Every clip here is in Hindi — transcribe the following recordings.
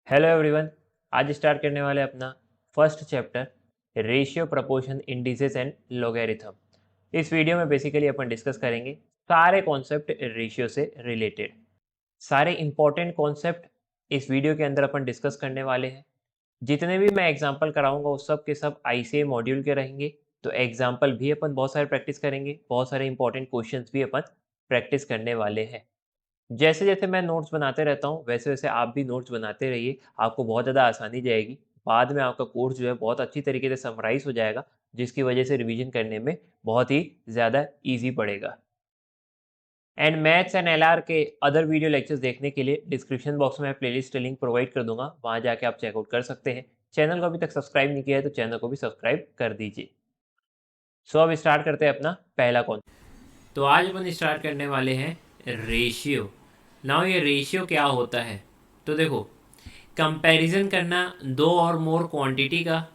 Hello everyone. आज स्टार्ट करने वाले अपना first chapter ratio proportion indices and logarithm. इस वीडियो में बेसिकली अपन डिस्कस करेंगे सारे कॉन्सेप्ट रेशियो से रिलेटेड। सारे इंपॉर्टेंट कॉन्सेप्ट इस वीडियो के अंदर अपन डिस्कस करने वाले हैं। जितने भी मैं एग्जांपल कराऊंगा वो सब के सब आईसीए मॉड्यूल के रहेंगे, तो एग्जांपल भी अपन बहुत सारे प्रैक्टिस करेंगे, बहुत सारे इंपॉर्टेंट क्वेश्चंस भी अपन प्रैक्टिस करने वाले हैं। जैसे जैसे मैं नोट्स बनाते रहता हूँ वैसे वैसे आप भी नोट्स बनाते रहिए, आपको बहुत ज़्यादा आसानी जाएगी। बाद में आपका कोर्स जो है बहुत अच्छी तरीके से समराइज हो जाएगा, जिसकी वजह से रिवीजन करने में बहुत ही ज़्यादा ईजी पड़ेगा। एंड मैथ्स एंड एलआर के अदर वीडियो लेक्चर्स देखने के लिए डिस्क्रिप्शन बॉक्स में मैं प्लेलिस्ट लिंक प्रोवाइड कर दूंगा, वहाँ जाके आप चेकआउट कर सकते हैं। चैनल को अभी तक सब्सक्राइब नहीं किया है तो चैनल को भी सब्सक्राइब कर दीजिए। सो अब स्टार्ट करते हैं अपना पहला कॉन्सेप्ट। तो आज अपन स्टार्ट करने वाले हैं रेशियो। नाउ ये रेशियो क्या होता है, तो देखो, कंपैरिजन करना दो और मोर क्वांटिटी का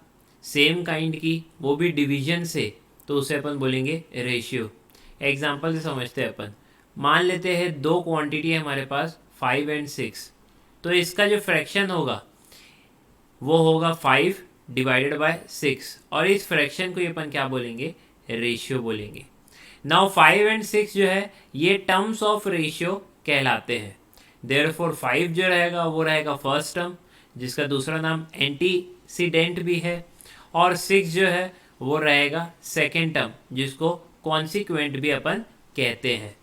सेम काइंड की, वो भी डिवीजन से, तो उसे अपन बोलेंगे रेशियो। एग्जांपल से समझते हैं अपन। मान लेते हैं दो क्वांटिटी है हमारे पास 5 एंड 6, तो इसका जो फ्रैक्शन होगा वो होगा 5 डिवाइडेड बाय 6, और इस फ्रैक्शन को ये अपन क्या बोलेंगे, रेशियो बोलेंगे। नाउ 5 एंड 6 जो है ये टर्म्स ऑफ रेशियो कहलाते हैं। देयरफॉर 5 जो रहेगा वो रहेगा फर्स्ट टर्म, जिसका दूसरा नाम एंटीसीडेंट भी है, और 6 जो है वो रहेगा सेकेंड टर्म, जिसको कॉन्सिक्वेंट भी अपन कहते हैं।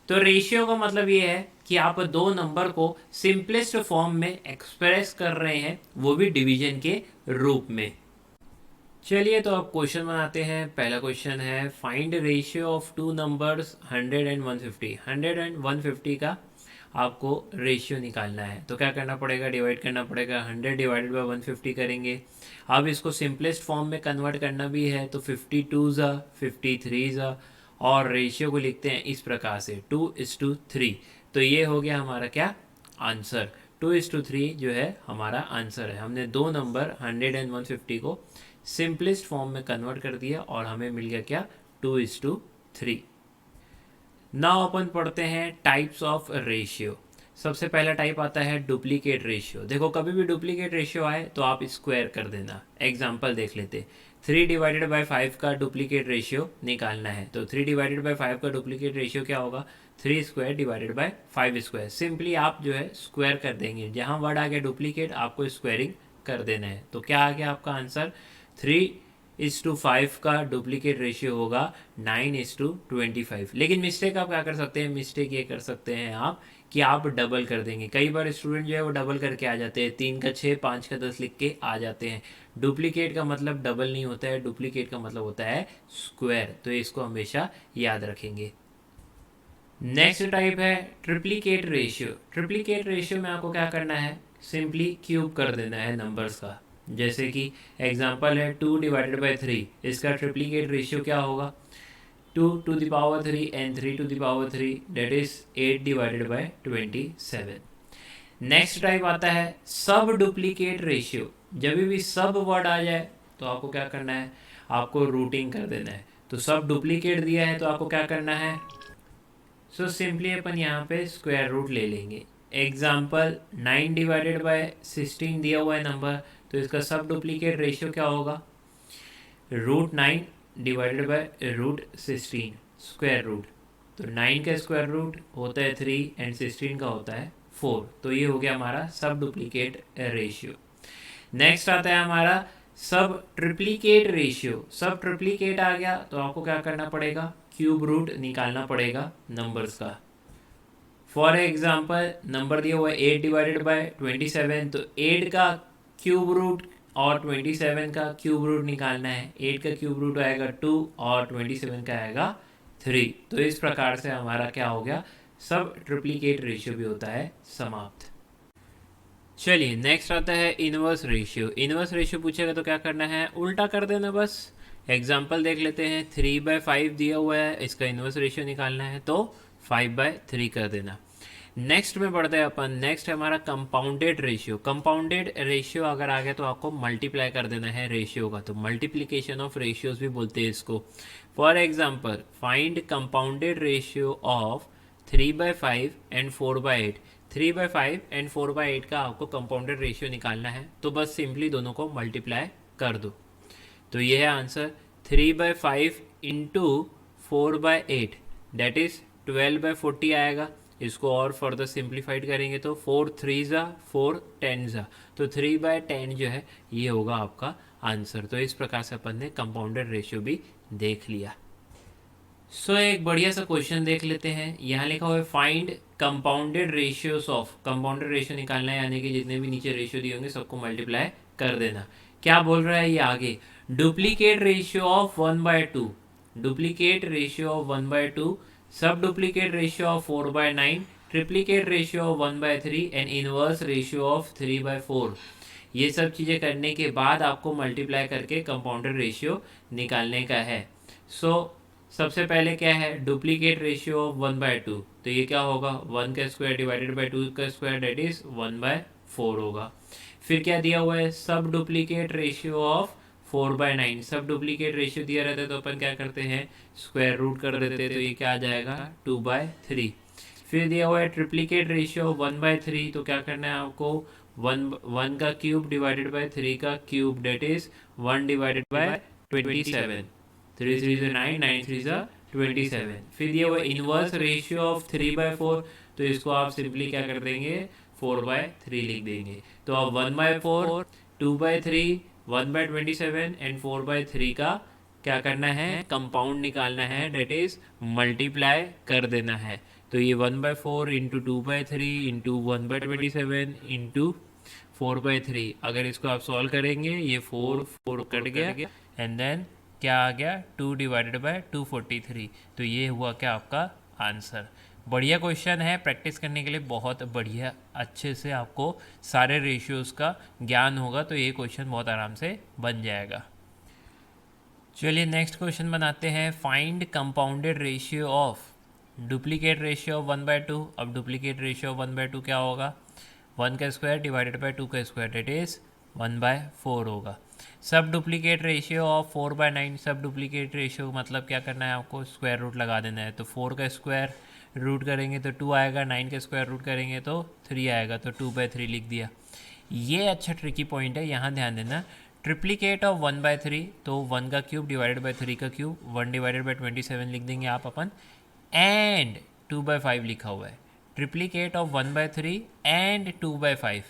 तो रेशियो का मतलब ये है कि आप दो नंबर को सिंपलेस्ट फॉर्म में एक्सप्रेस कर रहे हैं, वो भी डिवीजन के रूप में। चलिए तो अब क्वेश्चन बनाते हैं। पहला क्वेश्चन है find ratio of two numbers 100 and 150। 100 and 150 का आपको रेशियो निकालना है, तो क्या करना पड़ेगा, डिवाइड करना पड़ेगा। 100 डिवाइडेड बाय 150 करेंगे। अब इसको सिंपलेस्ट फॉर्म में कन्वर्ट करना भी है, तो 52 ज़ा 53 ज़ा, और रेशियो को लिखते हैं इस प्रकार से 2:3। तो ये हो गया हमारा क्या आंसर, 2:3 जो है हमारा आंसर है। हमने दो नंबर 100 एंड 150 को सिंपलेस्ट फॉर्म में कन्वर्ट कर दिया और हमें मिल गया क्या, 2:3। नाउ अपन पढ़ते हैं टाइप्स ऑफ रेशियो। सबसे पहला टाइप आता है डुप्लीकेट रेशियो। देखो, कभी भी डुप्लीकेट रेशियो आए तो आप स्क्वायर कर देना। एग्जांपल देख लेते। 3 डिवाइडेड बाय 5 का डुप्लीकेट रेशियो निकालना है, तो 3 डिवाइडेड बाय 5 का डुप्लीकेट रेशियो क्या होगा, 3 square divided by 5 square. Simply आप जो है स्क्वायर कर देंगे, जहाँ वर्ड आ गया डुप्लीकेट आपको स्क्वायरिंग कर देना है। तो क्या आ गया आपका आंसर, 3:5 का डुप्लीकेट रेशियो होगा 9:25। लेकिन मिस्टेक आप क्या कर सकते हैं, मिस्टेक ये कर सकते हैं आप कि आप डबल कर देंगे। कई बार स्टूडेंट जो है वो डबल करके आ जाते हैं, 3 का 6 5 का 10 लिख के आ जाते हैं। डुप्लीकेट का मतलब डबल नहीं होता है, डुप्लीकेट का मतलब होता है स्क्वायर, तो इसको हमेशा याद रखेंगे। नेक्स्ट टाइप है ट्रिप्लीकेट रेशियो। ट्रिप्लीकेट रेशियो में आपको क्या करना है, सिंपली क्यूब कर देना है नंबर्स का। जैसे कि एग्जांपल है 2 डिवाइडेड बाय 3, इसका ट्रिप्लीकेट रेशियो क्या होगा, 2 to the power 3 and 3 to the power 3, that is 8 divided by 27। Next type आता है सब डुप्लीकेट रेशियो। जब भी सब वर्ड आ जाए तो आपको क्या करना है, आपको रूटिंग कर देना है। तो सब डुप्लीकेट दिया है तो आपको क्या करना है, सो सिंपली अपन यहाँ पे स्क्वायर रूट ले लेंगे। एग्जाम्पल 9 डिवाइडेड बाय 16 दिया हुआ है नंबर, तो इसका सब डुप्लीकेट रेशियो क्या होगा, √9 डिवाइडेड बाय √16 स्क्वायर रूट। तो 9 का स्क्वायर रूट होता है 3 एंड 16 का होता है 4। तो ये हो गया हमारा सब डुप्लीकेट रेशियो। नेक्स्ट आता है हमारा सब ट्रिप्लीकेट रेशियो। सब ट्रिप्लीकेट आ गया तो आपको क्या करना पड़ेगा, क्यूब रूट निकालना पड़ेगा नंबर्स का। फॉर एग्जाम्पल नंबर दिया हुआ है 8 डिवाइडेड बाय 27, तो 8 का क्यूब रूट और 27 का क्यूब रूट निकालना है। 8 का क्यूब रूट आएगा 2 और 27 का आएगा 3। तो इस प्रकार से हमारा क्या हो गया, सब ट्रिप्लीकेट रेशियो भी होता है समाप्त। चलिए नेक्स्ट आता है इनवर्स रेशियो। इनवर्स रेशियो पूछेगा तो क्या करना है, उल्टा कर देना बस। एग्जाम्पल देख लेते हैं, 3/5 दिया हुआ है, इसका इनवर्स रेशियो निकालना है तो 5/3 कर देना। नेक्स्ट में बढ़ते हैं अपन। नेक्स्ट है हमारा कंपाउंडेड रेशियो। कंपाउंडेड रेशियो अगर आ गया तो आपको मल्टीप्लाई कर देना है रेशियो का, तो मल्टीप्लीकेशन ऑफ रेशियोज भी बोलते हैं इसको। For example find compounded ratio of 3/5 and 4/8। 3/5 and 4/8 का आपको कंपाउंडेड रेशियो निकालना है, तो बस सिंपली दोनों को मल्टीप्लाई कर दो। तो ये है आंसर 3/5 इंटू 4/8 दैट इज 12/40 आएगा। इसको और फर्दर सिंप्लीफाइड करेंगे तो 4 3 ज़ा 4 10 ज़ा, तो 3/10 जो है ये होगा आपका आंसर। तो इस प्रकार से अपन ने कंपाउंडेड रेशियो भी देख लिया। सो एक बढ़िया सा क्वेश्चन देख लेते हैं। यहाँ लिखा हुआ है find compounded ratios of, compounded ratio निकालना है, यानी कि जितने भी नीचे रेशियो दिए होंगे सबको मल्टीप्लाई कर देना। क्या बोल रहा है ये आगे, duplicate ratio of 1/2, duplicate ratio of 1/2, सब duplicate ratio of 4/9, triplicate ratio of 1/3 and inverse ratio of 3/4। ये सब चीज़ें करने के बाद आपको मल्टीप्लाई करके कंपाउंडेड रेशियो निकालने का है। सो सबसे पहले क्या है, डुप्लीकेट रेशियो ऑफ 1/2, तो ये क्या होगा 1 का स्क्वायर डिवाइडेड बाई 2 का स्क्वायर दैट इज 1/4 होगा। फिर क्या दिया हुआ है, सब डुप्लीकेट रेशियो ऑफ 4/9, सब डुप्लीकेट रेशियो दिया रहता है तो अपन क्या करते हैं स्क्वायर रूट कर देते हैं, तो ये क्या आ जाएगा 2/3। फिर दिया हुआ है ट्रिप्लीकेट रेशियो ऑफ 1/3, तो क्या करना है आपको 1 का क्यूब डिवाइडेड बाई 3 का cube that is 1 divided by 27, 3 3 से 9, 9 3 से 27। फिर ये वो इनवर्स रेशियो ऑफ 3/4, तो इसको आप सिंपली क्या कर देंगे 4/3 लिख देंगे। तो अब 1/4, 2/3, 1/27 एंड 4/3 का क्या करना है कंपाउंड निकालना है, डेट इज मल्टीप्लाई कर देना है। तो ये 1/4 इंटू 2/3 इंटू 1/27 इंटू 4/3, अगर इसको आप सॉल्व करेंगे ये 4 कट गया एंड देन क्या आ गया 2 डिवाइडेड बाय 243, तो ये हुआ क्या आपका आंसर। बढ़िया क्वेश्चन है, प्रैक्टिस करने के लिए बहुत बढ़िया, अच्छे से आपको सारे रेशियोज़ का ज्ञान होगा तो ये क्वेश्चन बहुत आराम से बन जाएगा। चलिए नेक्स्ट क्वेश्चन बनाते हैं, find compounded ratio of duplicate ratio of 1/2। अब डुप्लीकेट रेशियो ऑफ 1/2 क्या होगा, 1 का स्क्वायर डिवाइडेड बाई 2 का स्क्वायर दैट इज 1/4 होगा। सब डुप्लीकेट रेशियो ऑफ 4/9, सब डुप्लीकेट रेशियो मतलब क्या करना है आपको स्क्वायर रूट लगा देना है, तो 4 का स्क्वायर रूट करेंगे तो 2 आएगा, 9 का स्क्वायर रूट करेंगे तो 3 आएगा, तो 2/3 लिख दिया। ये अच्छा ट्रिकी पॉइंट है, यहाँ ध्यान देना। ट्रिप्लीकेट ऑफ 1/3, तो 1 का क्यूब डिवाइडेड बाई 3 का क्यूब, 1 डिवाइडेड बाई 27 लिख देंगे आप अपन, एंड 2/5 लिखा हुआ है। ट्रिप्लीकेट ऑफ 1/3 एंड 2/5,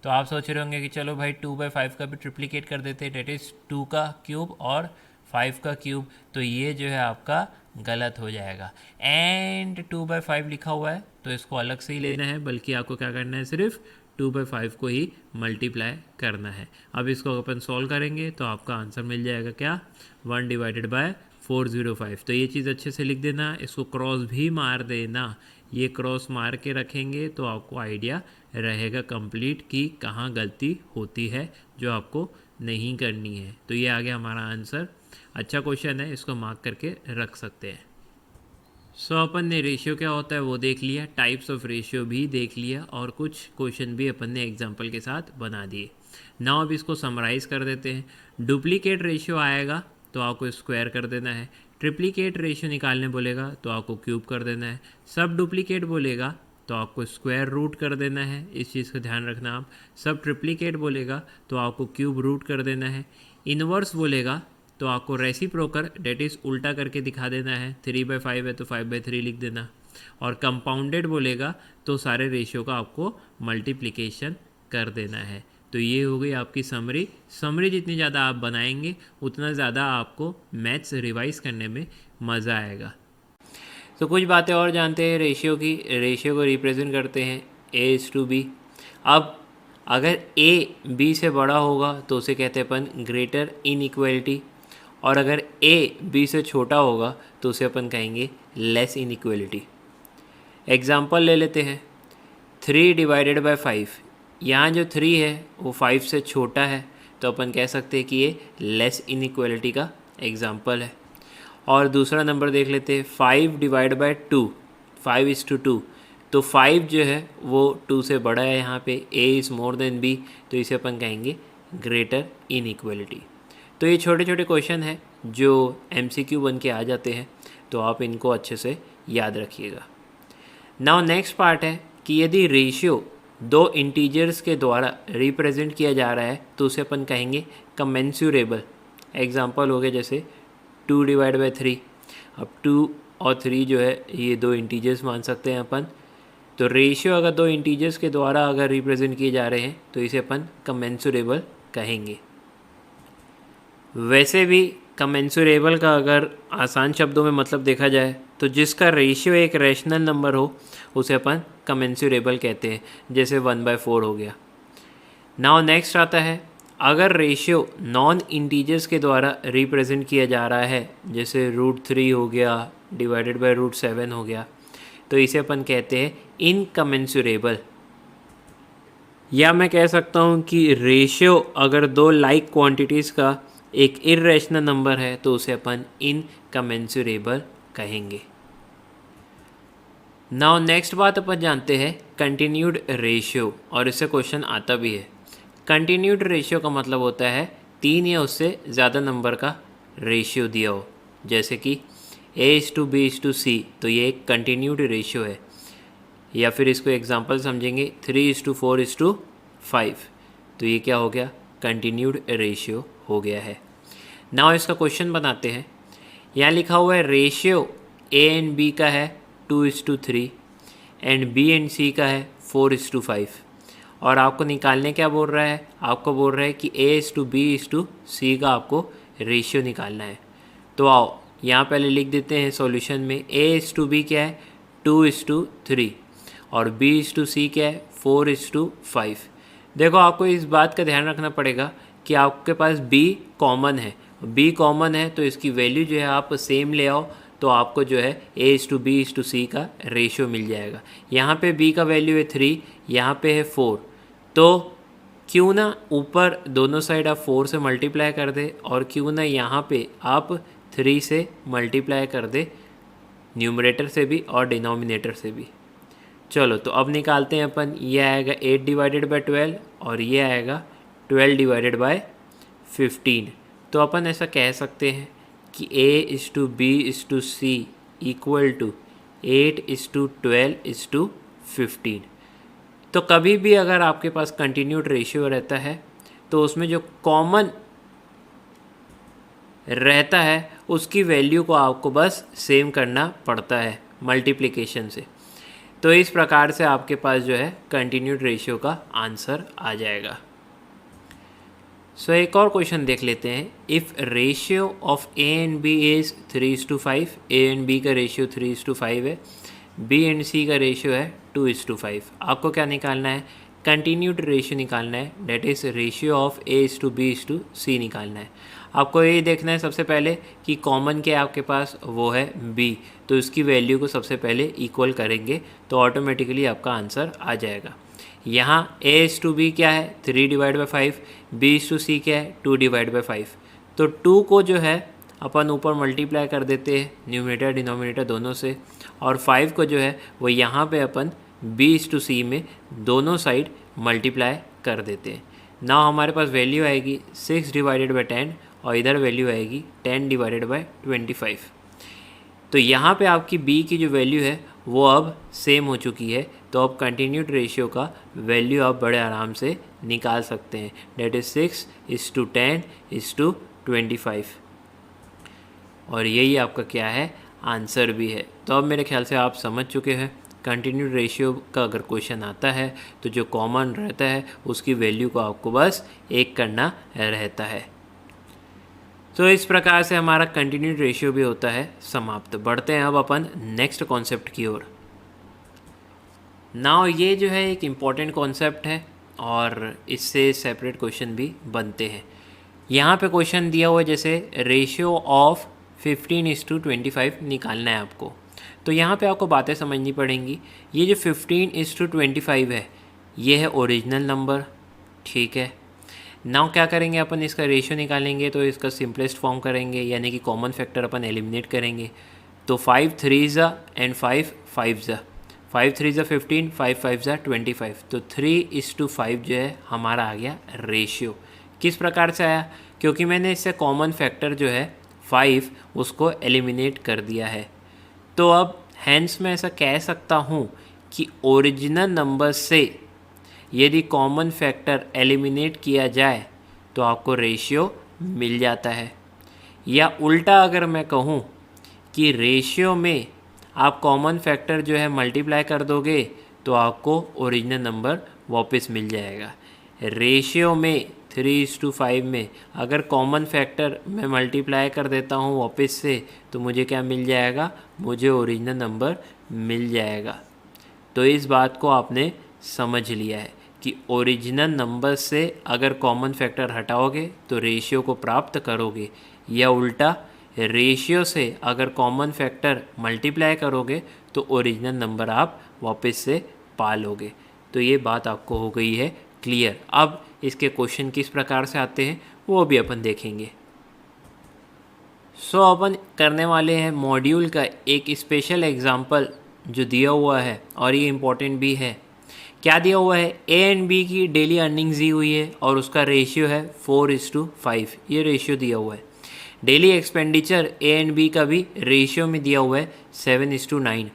तो आप सोच रहे होंगे कि चलो भाई 2/5 का भी ट्रिप्लीकेट कर देते हैं, डेट इज़ 2 का क्यूब और 5 का क्यूब, तो ये जो है आपका गलत हो जाएगा। एंड 2/5 लिखा हुआ है तो इसको अलग से ही लेना है, बल्कि आपको क्या करना है सिर्फ 2/5 को ही मल्टीप्लाई करना है। अब इसको अपन सॉल्व करेंगे तो आपका आंसर मिल जाएगा क्या 1 डिवाइडेड बाय 405। तो ये चीज़ अच्छे से लिख देना, इसको क्रॉस भी मार देना, ये क्रॉस मार के रखेंगे तो आपको आइडिया रहेगा कंप्लीट कि कहाँ गलती होती है जो आपको नहीं करनी है। तो ये आ गया हमारा आंसर। अच्छा क्वेश्चन है, इसको मार्क करके रख सकते हैं। सो अपन ने रेशियो क्या होता है वो देख लिया, टाइप्स ऑफ रेशियो भी देख लिया और कुछ क्वेश्चन भी अपन ने एग्जांपल के साथ बना दिए। नाउ अब इसको समराइज़ कर देते हैं। डुप्लीकेट रेशियो आएगा तो आपको स्क्वायर कर देना है, ट्रिप्लीकेट रेशियो निकालने बोलेगा तो आपको क्यूब कर देना है, सब डुप्लीकेट बोलेगा तो आपको स्क्वायर रूट कर देना है, इस चीज़ का ध्यान रखना आप। सब ट्रिप्लीकेट बोलेगा तो आपको क्यूब रूट कर देना है, इन्वर्स बोलेगा तो आपको रेसिप्रोकल डेट इज़ उल्टा करके दिखा देना है, 3/5 है तो 5/3 लिख देना, और कंपाउंडेड बोलेगा तो सारे रेशियो का आपको मल्टीप्लिकेशन कर देना है। तो ये हो गई आपकी समरी जितनी ज़्यादा आप बनाएंगे उतना ज़्यादा आपको मैथ्स रिवाइज करने में मज़ा आएगा। तो कुछ बातें और जानते हैं रेशियो की। रेशियो को रिप्रेजेंट करते हैं A/B। अब अगर A B से बड़ा होगा तो उसे कहते हैं अपन ग्रेटर इनइक्वालिटी, और अगर A B से छोटा होगा तो उसे अपन कहेंगे लेस इनइक्वालिटी। एग्जाम्पल ले लेते हैं, 3 डिवाइडेड बाई 5, यहाँ जो 3 है वो 5 से छोटा है तो अपन कह सकते हैं कि ये लेस इनइक्वालिटी का एग्जाम्पल है। और दूसरा नंबर देख लेते हैं, 5 डिवाइड बाई 2, 5:2, तो 5 जो है वो 2 से बड़ा है, यहाँ पे A is more than B, तो इसे अपन कहेंगे ग्रेटर इनइक्वालिटी। तो ये छोटे छोटे क्वेश्चन हैं जो MCQ बन के आ जाते हैं, तो आप इनको अच्छे से याद रखिएगा। नाउ नेक्स्ट पार्ट है कि यदि रेशियो दो इंटीजर्स के द्वारा रिप्रेजेंट किया जा रहा है तो उसे अपन कहेंगे कमेंसुरेबल। एग्जांपल हो गया जैसे 2/3। अब 2 और 3 जो है ये दो इंटीजर्स मान सकते हैं अपन। तो रेशियो अगर दो इंटीजर्स के द्वारा अगर रिप्रेजेंट किए जा रहे हैं तो इसे अपन कमेंसुरेबल कहेंगे। वैसे भी कमेंसुरेबल का अगर आसान शब्दों में मतलब देखा जाए तो जिसका रेशियो एक रैशनल नंबर हो उसे अपन कमेंसुरेबल कहते हैं, जैसे 1/4 हो गया। नाउ नेक्स्ट आता है, अगर रेशियो नॉन इंटीजर्स के द्वारा रिप्रेजेंट किया जा रहा है, जैसे √3 हो गया डिवाइडेड बाय √7 हो गया, तो इसे अपन कहते हैं इनकमेंसुरेबल। या मैं कह सकता हूँ कि रेशियो अगर दो लाइक क्वांटिटीज़ का एक इर्रेशनल नंबर है तो उसे अपन इनकमेंसुरेबल कहेंगे। नाउ नेक्स्ट बात अपन जानते हैं कंटिन्यूड रेशियो, और इससे क्वेश्चन आता भी है। कंटिन्यूड रेशियो का मतलब होता है 3 या उससे ज़्यादा नंबर का रेशियो दिया हो, जैसे कि A/B/C, तो ये एक कंटिन्यूड रेशियो है। या फिर इसको एग्जांपल समझेंगे 3:4:5, तो ये क्या हो गया, कंटिन्यूड रेशियो हो गया है। नाउ इसका क्वेश्चन बनाते हैं। यहाँ लिखा हुआ है रेशियो A एंड B का है 2:3 एंड B एंड C का है 4:5, और आपको निकालने क्या बोल रहा है, आपको बोल रहा है कि A/B/C का आपको रेशियो निकालना है। तो आओ यहाँ पहले लिख देते हैं सॉल्यूशन में। A/B क्या है 2:3 और B/C क्या है 4:5। देखो आपको इस बात का ध्यान रखना पड़ेगा कि आपके पास B कॉमन है, B कॉमन है तो इसकी वैल्यू जो है आप सेम ले आओ तो आपको जो है A/B/C का रेशियो मिल जाएगा। यहाँ पे B का वैल्यू है 3, यहाँ पे है 4, तो क्यों ना ऊपर दोनों साइड आप 4 से मल्टीप्लाई कर दे और क्यों ना यहाँ पे आप 3 से मल्टीप्लाई कर दे, न्यूमरेटर से भी और डिनोमिनेटर से भी। चलो तो अब निकालते हैं अपन। ये आएगा 8/12 और ये आएगा 12/15। तो अपन ऐसा कह सकते हैं कि A/B/C इक्वल टू 8:12:15। तो कभी भी अगर आपके पास कंटिन्यूड रेशियो रहता है तो उसमें जो कॉमन रहता है उसकी वैल्यू को आपको बस सेम करना पड़ता है मल्टीप्लिकेशन से। तो इस प्रकार से आपके पास जो है कंटिन्यूड रेशियो का आंसर आ जाएगा। सो एक और क्वेश्चन देख लेते हैं। If ratio of A and B is 3:5, A and B का रेशियो 3:5 है, B एंड C का रेशियो है 2:5। आपको क्या निकालना है, कंटिन्यूड रेशियो निकालना है, that is ratio of A/B/C निकालना है। आपको ये देखना है सबसे पहले कि कॉमन क्या है आपके पास, वो है B, तो इसकी वैल्यू को सबसे पहले इक्वल करेंगे तो ऑटोमेटिकली आपका आंसर आ जाएगा। यहाँ A/B क्या है 3/5, B/C क्या है 2/5। तो 2 को जो है अपन ऊपर मल्टीप्लाई कर देते हैं न्यूमरेटर डिनोमिनेटर दोनों से, और 5 को जो है वो यहाँ पे अपन B/C में दोनों साइड मल्टीप्लाई कर देते हैं। ना हमारे पास वैल्यू आएगी 6/10 और इधर वैल्यू आएगी 10/25। तो यहाँ पे आपकी B की जो वैल्यू है वो अब सेम हो चुकी है, तो अब कंटिन्यूड रेशियो का वैल्यू आप बड़े आराम से निकाल सकते हैं, डेट इज़ 6:10:25, और यही आपका क्या है आंसर भी है। तो अब मेरे ख्याल से आप समझ चुके हैं कंटिन्यूड रेशियो का अगर क्वेश्चन आता है तो जो कॉमन रहता है उसकी वैल्यू को आपको बस एक करना रहता है। तो इस प्रकार से हमारा कंटिन्यूड रेशियो भी होता है समाप्त। बढ़ते हैं अब अपन नेक्स्ट कॉन्सेप्ट की ओर। नाउ ये जो है एक इम्पॉर्टेंट कॉन्सेप्ट है और इससे सेपरेट क्वेश्चन भी बनते हैं। यहाँ पे क्वेश्चन दिया हुआ है जैसे रेशियो ऑफ 15:25 निकालना है आपको। तो यहाँ पे आपको बातें समझनी पड़ेंगी। ये जो 15:25 है ये है ओरिजिनल नंबर, ठीक है। नाउ क्या करेंगे अपन, इसका रेशियो निकालेंगे तो इसका सिंपलेस्ट फॉर्म करेंगे, यानी कि कॉमन फैक्टर अपन एलिमिनेट करेंगे। तो 5 3s and 5 5s, 5 3s 15, 5 5s 25, तो 3:5 जो है हमारा आ गया रेशियो। किस प्रकार से आया, क्योंकि मैंने इससे कॉमन फैक्टर जो है 5 उसको एलिमिनेट कर दिया है। तो अब हैंस मैं ऐसा कह सकता हूँ कि ओरिजिनल नंबर से यदि कॉमन फैक्टर एलिमिनेट किया जाए तो आपको रेशियो मिल जाता है। या उल्टा अगर मैं कहूँ कि रेशियो में आप कॉमन फैक्टर जो है मल्टीप्लाई कर दोगे तो आपको ओरिजिनल नंबर वापस मिल जाएगा। रेशियो में 3:5 में अगर कॉमन फैक्टर मैं मल्टीप्लाई कर देता हूँ वापस से तो मुझे क्या मिल जाएगा, मुझे ओरिजिनल नंबर मिल जाएगा। तो इस बात को आपने समझ लिया है कि ओरिजिनल नंबर से अगर कॉमन फैक्टर हटाओगे तो रेशियो को प्राप्त करोगे, या उल्टा रेशियो से अगर कॉमन फैक्टर मल्टीप्लाई करोगे तो ओरिजिनल नंबर आप वापस से पा लोगे। तो ये बात आपको हो गई है क्लियर। अब इसके क्वेश्चन किस प्रकार से आते हैं वो भी अपन देखेंगे। सो अपन करने वाले हैं मॉड्यूल का एक स्पेशल एग्जांपल जो दिया हुआ है, और ये इम्पोर्टेंट भी है। क्या दिया हुआ है, ए एंड बी की डेली अर्निंग्स दी हुई है और उसका रेशियो है 4:5। ये रेशियो दिया हुआ है। Daily expenditure A and B का भी रेशियो में दिया हुआ है 7:9।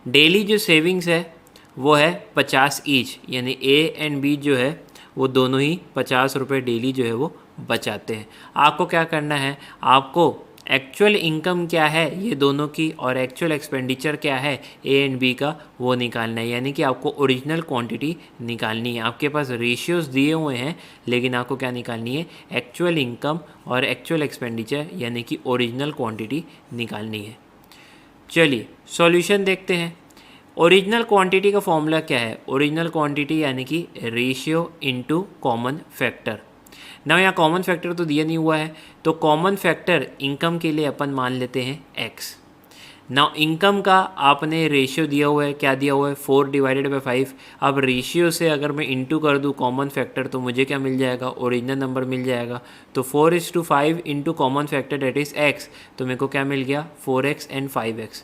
डेली जो सेविंग्स है वो है 50 ईच, यानी ए एंड बी जो है वो दोनों ही 50 रुपये डेली जो है वो बचाते हैं। आपको क्या करना है, आपको एक्चुअल इनकम क्या है ये दोनों की और एक्चुअल एक्सपेंडिचर क्या है ए एंड बी का वो निकालना है, यानी कि आपको ओरिजिनल क्वांटिटी निकालनी है। आपके पास रेशियोज दिए हुए हैं लेकिन आपको क्या निकालनी है, एक्चुअल इनकम और एक्चुअल एक्सपेंडिचर यानी कि ओरिजिनल क्वांटिटी निकालनी है। चलिए सॉल्यूशन देखते हैं। ओरिजिनल क्वांटिटी का फॉर्मूला क्या है, ओरिजिनल क्वांटिटी यानी कि रेशियो इनटू कॉमन फैक्टर। ना यहाँ कॉमन फैक्टर तो दिया नहीं हुआ है, तो कॉमन फैक्टर इनकम के लिए अपन मान लेते हैं x। ना इनकम का आपने रेशियो दिया हुआ है, क्या दिया हुआ है 4/5। अब रेशियो से अगर मैं इंटू कर दूँ कॉमन फैक्टर तो मुझे क्या मिल जाएगा, ओरिजिनल नंबर मिल जाएगा। तो 4:5 into common factor that is x, तो मेरे को क्या मिल गया 4x एंड 5x।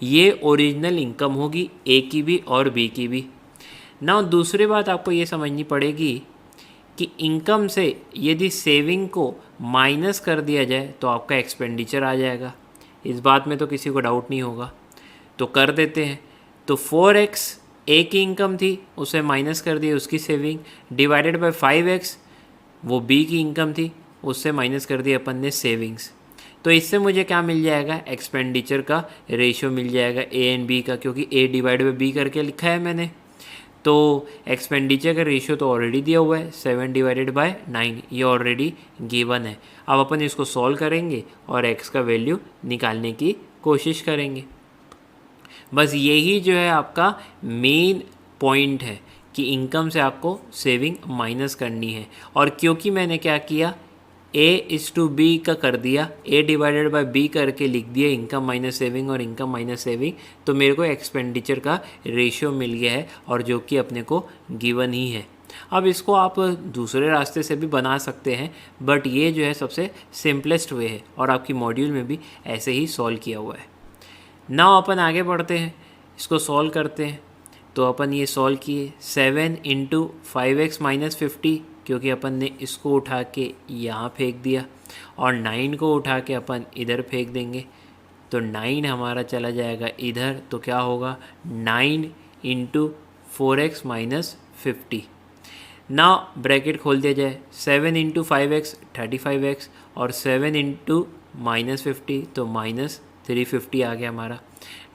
ये ओरिजिनल इनकम होगी ए की भी और बी की भी। ना दूसरी बात आपको ये समझनी पड़ेगी कि इनकम से यदि सेविंग को माइनस कर दिया जाए तो आपका एक्सपेंडिचर आ जाएगा। इस बात में तो किसी को डाउट नहीं होगा, तो कर देते हैं। तो 4x ए की इनकम थी, उसे माइनस कर दिया उसकी सेविंग, डिवाइडेड बाय 5x वो बी की इनकम थी, उससे माइनस कर दिया अपन ने सेविंग्स। तो इससे मुझे क्या मिल जाएगा, एक्सपेंडिचर का रेशियो मिल जाएगा ए एंड बी का, क्योंकि ए डिवाइड बाय बी करके लिखा है मैंने। तो एक्सपेंडिचर का रेशियो तो ऑलरेडी दिया हुआ है 7/9, ये ऑलरेडी गिवन है। अब अपन इसको सॉल्व करेंगे और x का वैल्यू निकालने की कोशिश करेंगे। बस यही जो है आपका मेन पॉइंट है कि इनकम से आपको सेविंग माइनस करनी है। और क्योंकि मैंने क्या किया, A:B का कर दिया, A डिवाइडेड बाय B करके लिख दिया इनकम माइनस सेविंग और इनकम माइनस सेविंग, तो मेरे को एक्सपेंडिचर का रेशियो मिल गया है और जो कि अपने को गिवन ही है। अब इसको आप दूसरे रास्ते से भी बना सकते हैं, बट ये जो है सबसे सिंपलेस्ट वे है और आपकी मॉड्यूल में भी ऐसे ही सॉल्व किया हुआ है। नाउ अपन आगे बढ़ते हैं, इसको सॉल्व करते हैं। तो अपन ये सॉल्व किए 7 × 5x - 50, क्योंकि अपन ने इसको उठा के यहाँ फेंक दिया और 9 को उठा के अपन इधर फेंक देंगे, तो 9 हमारा चला जाएगा इधर। तो क्या होगा 9 × 4x - 50। ना ब्रैकेट खोल दिया जाए, 7 × 5x 35x और 7 × -50 तो -350 आ गया हमारा।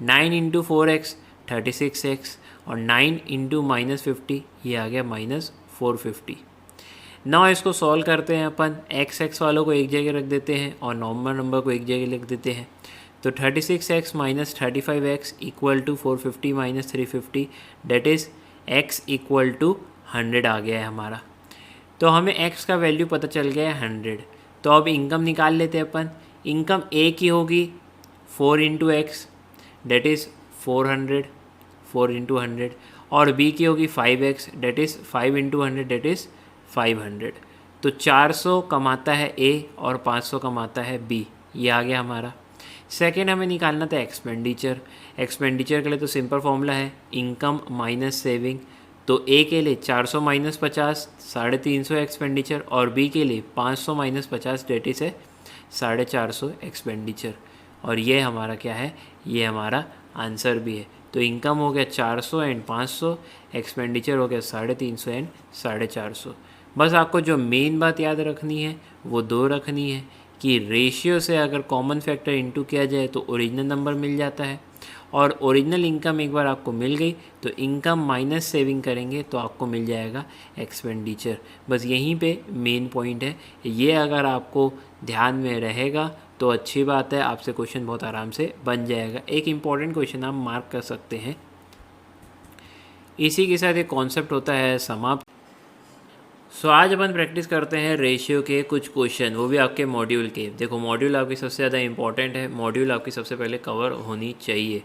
9 × 4x 36x और 9 × -50 ये आ गया -450। ना इसको सॉल्व करते हैं अपन, x वालों को एक जगह रख देते हैं और नॉर्मल नंबर को एक जगह लिख देते हैं। तो 36x - 35x = 450 - 350 that is x = 100 आ गया है हमारा। तो हमें x का वैल्यू पता चल गया है 100। तो अब इनकम निकाल लेते हैं अपन। इनकम a की होगी 4 × x डेट इज़ 400, 4 × 100, और b की होगी 5x that is 5 × 100 that is 500। तो 400 कमाता है A और 500 कमाता है B, ये आ गया हमारा। सेकेंड हमें निकालना था एक्सपेंडिचर। एक्सपेंडिचर के लिए तो सिंपल फॉर्मूला है इनकम माइनस सेविंग। तो A के लिए 400 - 50 350 एक्सपेंडिचर और B के लिए 500 - 50 डेट इज़ है 450 एक्सपेंडिचर। और ये हमारा क्या है, ये हमारा आंसर भी है। तो इनकम हो गया 400 एंड 500, एक्सपेंडिचर हो गया 350 एंड 450। बस आपको जो मेन बात याद रखनी है वो दो रखनी है कि रेशियो से अगर कॉमन फैक्टर इनटू किया जाए तो ओरिजिनल नंबर मिल जाता है, और ओरिजिनल इनकम एक बार आपको मिल गई तो इनकम माइनस सेविंग करेंगे तो आपको मिल जाएगा एक्सपेंडिचर। बस यहीं पे मेन पॉइंट है, ये अगर आपको ध्यान में रहेगा तो अच्छी बात है, आपसे क्वेश्चन बहुत आराम से बन जाएगा। एक इम्पॉर्टेंट क्वेश्चन आप मार्क कर सकते हैं। इसी के साथ एक कॉन्सेप्ट होता है समाप्त। सो आज अपन प्रैक्टिस करते हैं रेशियो के कुछ क्वेश्चन, वो भी आपके मॉड्यूल के। देखो मॉड्यूल आपकी सबसे ज़्यादा इंपॉर्टेंट है, मॉड्यूल आपकी सबसे पहले कवर होनी चाहिए।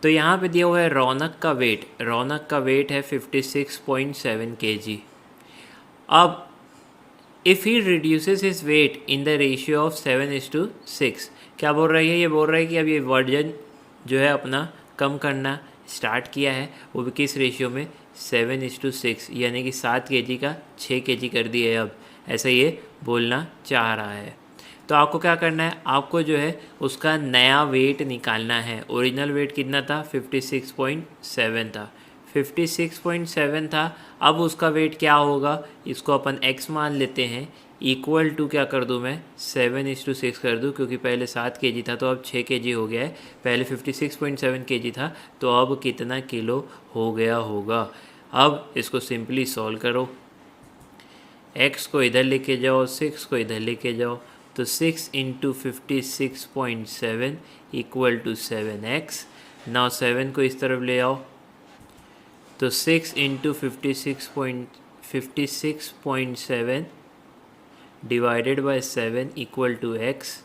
तो यहाँ पे दिया हुआ है रौनक का वेट, रौनक का वेट है 56.7 kg। अब if he reduces his weight in the ratio of 7:6, क्या बोल रही है? ये बोल रहा है कि अब ये वजन जो है अपना कम करना स्टार्ट किया है, वो भी किस रेशियो में? 7:6, यानी कि 7 kg का 6 kg कर दिया है अब, ऐसा ये बोलना चाह रहा है। तो आपको क्या करना है, आपको जो है उसका नया वेट निकालना है। ओरिजिनल वेट कितना था? 56.7 था, 56.7 था। अब उसका वेट क्या होगा, इसको अपन x मान लेते हैं, इक्वल टू क्या कर दूँ मैं? 7:6 कर दूँ, क्योंकि पहले 7 kg था तो अब 6 kg हो गया है। पहले 56.7 kg था तो अब कितना किलो हो गया होगा? अब इसको सिंपली सॉल्व करो, x को इधर लेके जाओ, 6 को इधर लेके जाओ, तो 6 × 56.7 इक्वल टू 7x। नाउ 7 को इस तरफ ले आओ, तो 6 × 56.7 divided by 7 equal to x।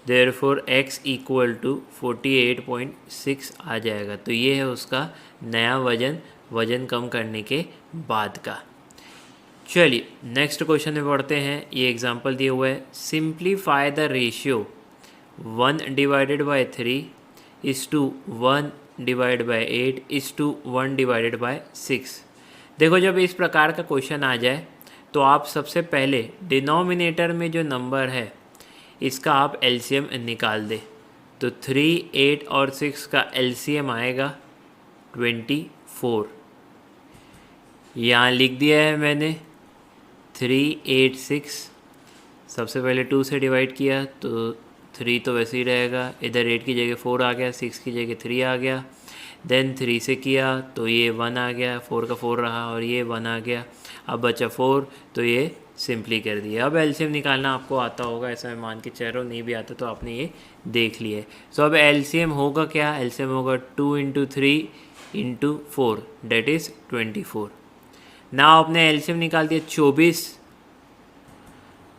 Therefore x equal to 48.6 आ जाएगा। तो ये है उसका नया वजन कम करने के बाद का। चलिए नेक्स्ट क्वेश्चन में बढ़ते हैं। ये एग्जांपल दिया हुआ है, simplify the ratio 1/3 is to 1/8 is to 1/6। देखो जब इस प्रकार का क्वेश्चन आ जाए तो आप सबसे पहले डिनोमिनेटर में जो नंबर है इसका आप एलसीएम निकाल दे। तो 3, 8 और 6 का एलसीएम आएगा 24। यहाँ लिख दिया है मैंने 3, 8, 6। सबसे पहले 2 से डिवाइड किया तो 3 तो वैसे ही रहेगा, इधर 8 की जगह 4 आ गया, 6 की जगह 3 आ गया। देन 3 से किया तो ये 1 आ गया, 4 का 4 रहा और ये 1 आ गया। अब बचा 4 तो ये सिंपली कर दिया। अब एलसीएम निकालना आपको आता होगा, ऐसा मैं मान के चल रहा हूँ, नहीं भी आता तो आपने ये देख लिया है। सो अब एलसीएम होगा क्या? एलसीएम होगा 2 × 3 × 4 डेट इज़ 24। नाउ आपने एलसीएम निकाल दिया 24।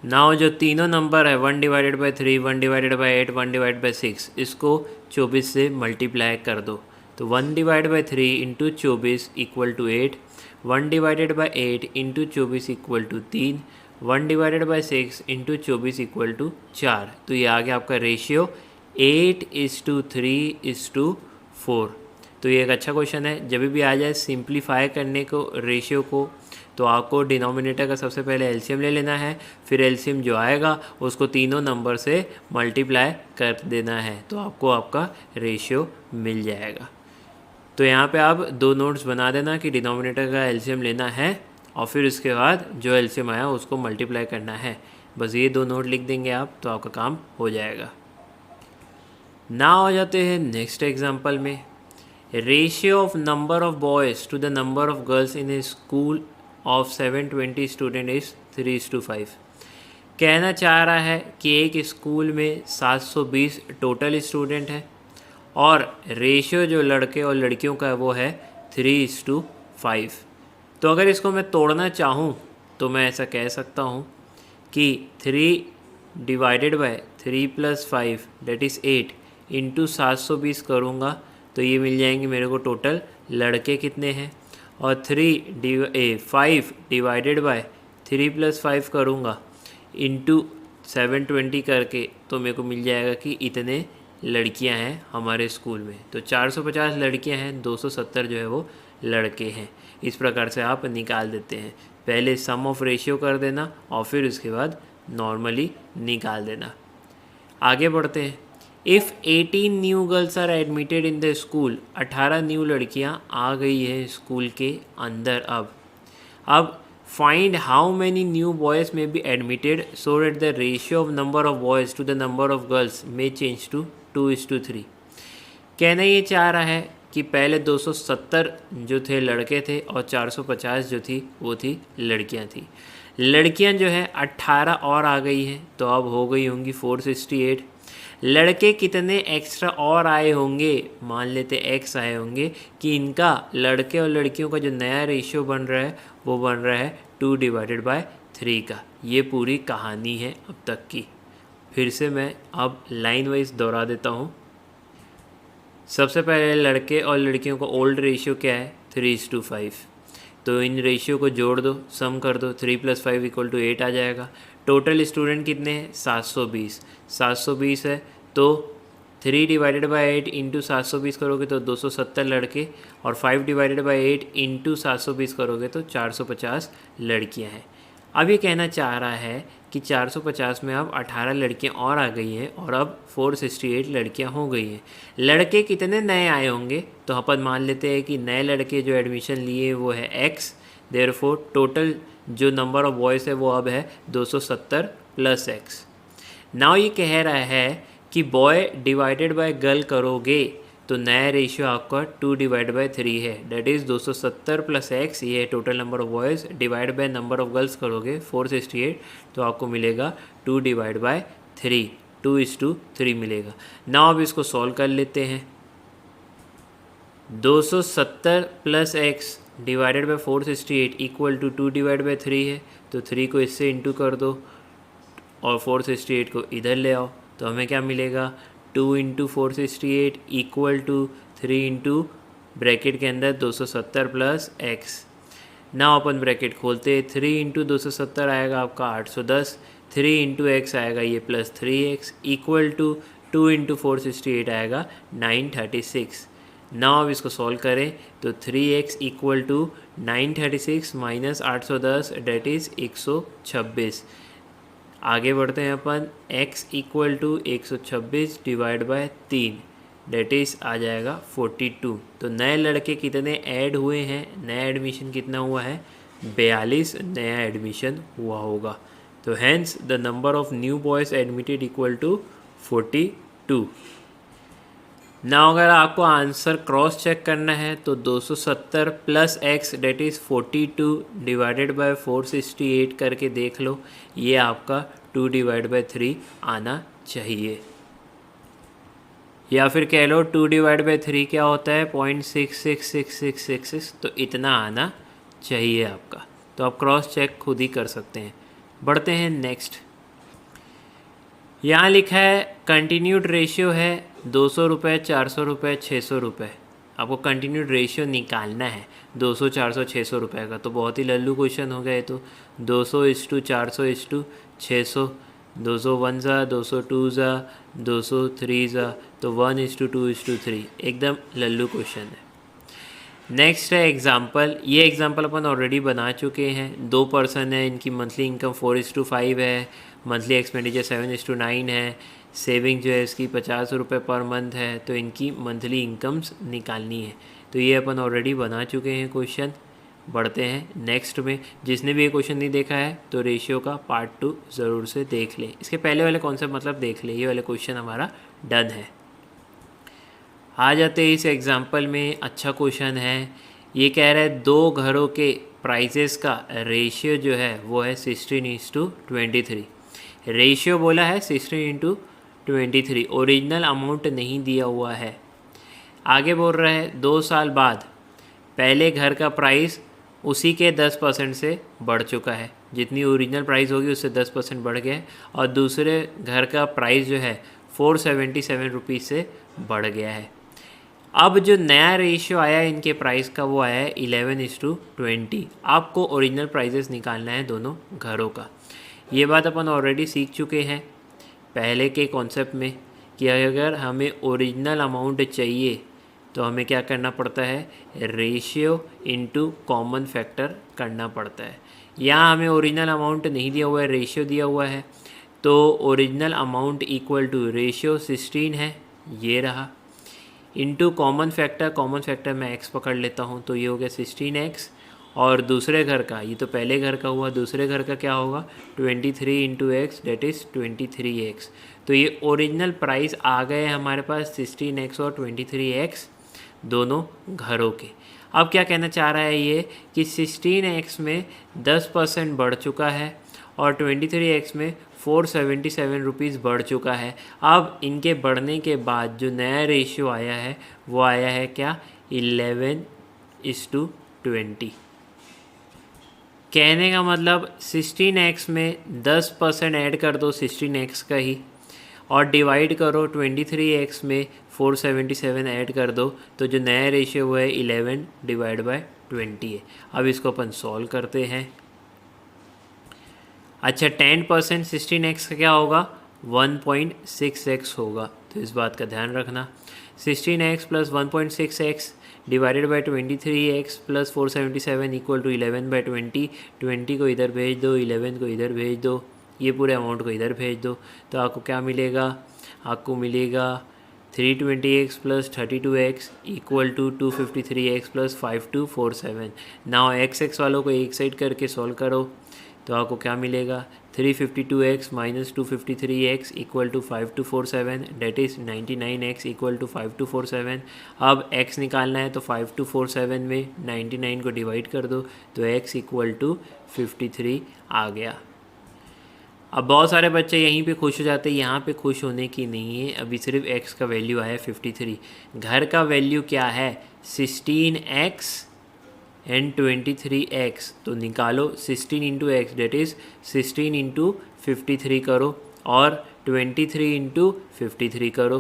नाउ जो तीनों नंबर है 1/3, 1/8, 1/6, इसको 24 से मल्टीप्लाई कर दो। तो 1/3 × 24 equal to 8, 1/8 × 24 equal to 3, 1/6 × 24 equal to 4। तो ये आ गया आपका रेशियो 8:3:4। तो ये एक अच्छा क्वेश्चन है। जब भी आ जाए सिंप्लीफाई करने को रेशियो को, तो आपको डिनोमिनेटर का सबसे पहले एलसीएम ले लेना है, फिर एलसीएम जो आएगा उसको तीनों नंबर से मल्टीप्लाई कर देना है, तो आपको आपका रेशियो मिल जाएगा। तो यहाँ पे आप 2 नोट्स बना देना कि डिनोमिनेटर का एलसीएम लेना है और फिर उसके बाद जो एलसीएम आया उसको मल्टीप्लाई करना है। बस ये 2 नोट लिख देंगे आप तो आपका काम हो जाएगा। ना हो जाते हैं नेक्स्ट एग्जाम्पल में। Ratio of number of boys to the number of girls in a school of 720 student is 3:5। कहना चाह रहा है कि एक स्कूल में 720 टोटल स्टूडेंट हैं और रेशियो जो लड़के और लड़कियों का है वो है 3:5। तो अगर इसको मैं तोड़ना चाहूँ तो मैं ऐसा कह सकता हूँ कि 3 divided by 3 + 5 that is 8 into 720 करूँगा तो ये मिल जाएंगे मेरे को टोटल लड़के कितने हैं, और 5 डिवाइडेड बाय 3 + 5 करूँगा इंटू 720 करके तो मेरे को मिल जाएगा कि इतने लड़कियां हैं हमारे स्कूल में। तो 450 लड़कियां हैं, 270 जो है वो लड़के हैं। इस प्रकार से आप निकाल देते हैं। पहले सम ऑफ रेशियो कर देना और फिर उसके बाद नॉर्मली निकाल देना। आगे बढ़ते हैं। If 18 new girls are admitted in the school, 18 new लड़कियां आ गई है स्कूल के अंदर। अब find how many new boys may be admitted so that the ratio of number of boys to the number of girls may change to 2:3। कहना ये चाह रहा है कि पहले 270 जो थे लड़के थे और 450 जो थी वो थी लड़कियां थी। लड़कियां जो है 18 और आ गई हैं, तो अब हो गई होंगी 468। लड़के कितने एक्स्ट्रा और आए होंगे, मान लेते एक्स आए होंगे, कि इनका लड़के और लड़कियों का जो नया रेशियो बन रहा है वो बन रहा है 2/3 का। ये पूरी कहानी है अब तक की। फिर से मैं अब लाइन वाइज दोहरा देता हूँ। सबसे पहले लड़के और लड़कियों का ओल्ड रेशियो क्या है, 3:5। तो इन रेशियो को जोड़ दो, सम कर दो, 3 + 5 = 8 आ जाएगा। टोटल स्टूडेंट कितने हैं, 720 है, तो 3/8 इंटू 720 करोगे तो 270 लड़के, और 5/8 इंटू 720 करोगे तो 450 लड़कियां हैं। अब ये कहना चाह रहा है कि 450 में अब 18 लड़कियां और आ गई हैं और अब 468 लड़कियां हो गई हैं। लड़के कितने नए आए होंगे, तो अपन मान लेते हैं कि नए लड़के जो एडमिशन लिए वो है x, देयरफॉर टोटल जो नंबर ऑफ बॉयज़ है वो अब है 270 + x। नाउ ये कह रहा है कि बॉय डिवाइडेड बाय गर्ल करोगे तो नया रेशियो आपका 2/3 है, डेट इज़ 270 + x, ये है total number of boys, divide by number of girls करोगे 468, तो आपको मिलेगा 2/3, 2:3 मिलेगा। ना अब इसको सॉल्व कर लेते हैं। 270 + x डिवाइडेड बाय 468 = 2/3 है, तो 3 को इससे इंटू कर दो और 468 को इधर ले आओ, तो हमें क्या मिलेगा, 2 × 468 = 3 इंटू ब्रैकेट के अंदर 270 + x। ना अपन ब्रैकेट खोलते, 3 × 270 आएगा आपका 810, 3 × x आएगा ये +3x = 2 × 468 आएगा 936। ना अब इसको सॉल्व करें तो 3x = 936 - 810, डेट इज़ 126। आगे बढ़ते हैं अपन, x = 126 divide by 3, that is आ जाएगा 42। तो नए लड़के कितने ऐड हुए हैं, नया एडमिशन कितना हुआ है, 42 नया एडमिशन हुआ होगा। तो hence the number of new boys admitted = 42। ना अगर आपको आंसर क्रॉस चेक करना है तो 270 + x, that is 42 divided by 468 करके देख लो, ये आपका 2/3 आना चाहिए। या फिर कह लो 2/3 क्या होता है, 0.666666, तो इतना आना चाहिए आपका। तो आप क्रॉस चेक खुद ही कर सकते हैं। बढ़ते हैं नेक्स्ट। यहाँ लिखा है कंटिन्यूड रेशियो है 200 रुपये, 400 रुपये, 600 रुपये। आपको कंटिन्यूड रेशियो निकालना है 200, 400, 600 रुपये का। तो बहुत ही लल्लू क्वेश्चन हो गए। तो 200 * 400 * 600, 200 1 ज़ा, 200 2 ज़ा, 200 3 ज़ा, तो 1:2:3, एकदम लल्लू क्वेश्चन है। नेक्स्ट है एग्जाम्पल। ये एग्जाम्पल अपन ऑलरेडी बना चुके हैं। 2 पर्सन है, इनकी मंथली इनकम 4:5 है, मंथली एक्सपेंडिचर 7:9 है, सेविंग जो है इसकी 50 रुपये पर मंथ है, तो इनकी मंथली इनकम्स निकालनी है। तो ये अपन ऑलरेडी बना चुके हैं क्वेश्चन। बढ़ते हैं नेक्स्ट में। जिसने भी ये क्वेश्चन नहीं देखा है तो रेशियो का पार्ट 2 ज़रूर से देख ले। इसके पहले वाले कॉन्सेप्ट मतलब देख ले, ये वाले क्वेश्चन हमारा डन है। आ जाते हैं इस एग्जाम्पल में। अच्छा क्वेश्चन है। ये कह रहा है 2 घरों के प्राइसेस का रेशियो जो है वो है 16:23। रेशियो बोला है 16:23, ओरिजिनल अमाउंट नहीं दिया हुआ है। आगे बोल रहा है 2 साल बाद पहले घर का प्राइस उसी के 10% से बढ़ चुका है, जितनी ओरिजिनल प्राइस होगी उससे 10% बढ़ गया है, और दूसरे घर का प्राइस जो है 477 रुपीज़ से बढ़ गया है। अब जो नया रेशियो आया है इनके प्राइस का वो आया है 11:20। आपको ओरिजिनल प्राइसेस निकालना है दोनों घरों का। ये बात अपन ऑलरेडी सीख चुके हैं पहले के कॉन्सेप्ट में कि अगर हमें ओरिजिनल अमाउंट चाहिए तो हमें क्या करना पड़ता है, रेशियो इनटू कॉमन फैक्टर करना पड़ता है। यहाँ हमें ओरिजिनल अमाउंट नहीं दिया हुआ है, रेशियो दिया हुआ है। तो original amount equal to ratio 16 है, ये रहा, इनटू कॉमन फैक्टर मैं x पकड़ लेता हूँ, तो ये हो गया 16x, और दूसरे घर का, ये तो पहले घर का हुआ, दूसरे घर का क्या होगा 23 into x, that is 23x। तो ये ओरिजिनल प्राइस आ गए हमारे पास 16x और 23x दोनों घरों के। अब क्या कहना चाह रहा है ये कि 16x में 10% बढ़ चुका है और 23x में 477 रुपीज़ बढ़ चुका है। अब इनके बढ़ने के बाद जो नया रेशियो आया है वो आया है क्या 11:20। कहने का मतलब 16x में 10% ऐड कर दो 16x का ही, और डिवाइड करो 23x में 477 ऐड कर दो, तो जो नया रेशियो वो है 11/20 है। अब इसको अपन सॉल्व करते हैं। अच्छा 10% 16x का क्या होगा 1.6x होगा, तो इस बात का ध्यान रखना। 16x plus 1.6x divided by 23x plus 477 equal to 11/20। 20 को इधर भेज दो, 11 को इधर भेज दो, ये पूरे अमाउंट को इधर भेज दो, तो आपको क्या मिलेगा, आपको मिलेगा 320x plus 32x equal to 253x plus 5247। Now x वालों को एक साइड करके सॉल्व करो, तो आपको क्या मिलेगा 352x minus 253x equal to 5247, that is 99x equal to 5247। अब x निकालना है तो 5247 में 99 को डिवाइड कर दो, तो x इक्वल टू 53 आ गया। अब बहुत सारे बच्चे यहीं पे खुश हो जाते हैं, यहाँ पे खुश होने की नहीं है, अभी सिर्फ x का वैल्यू आया 53। घर का वैल्यू क्या है 16x एंड 23x, तो निकालो 16 into x, that is 16 into 53 करो और 23 इंटू 53 करो,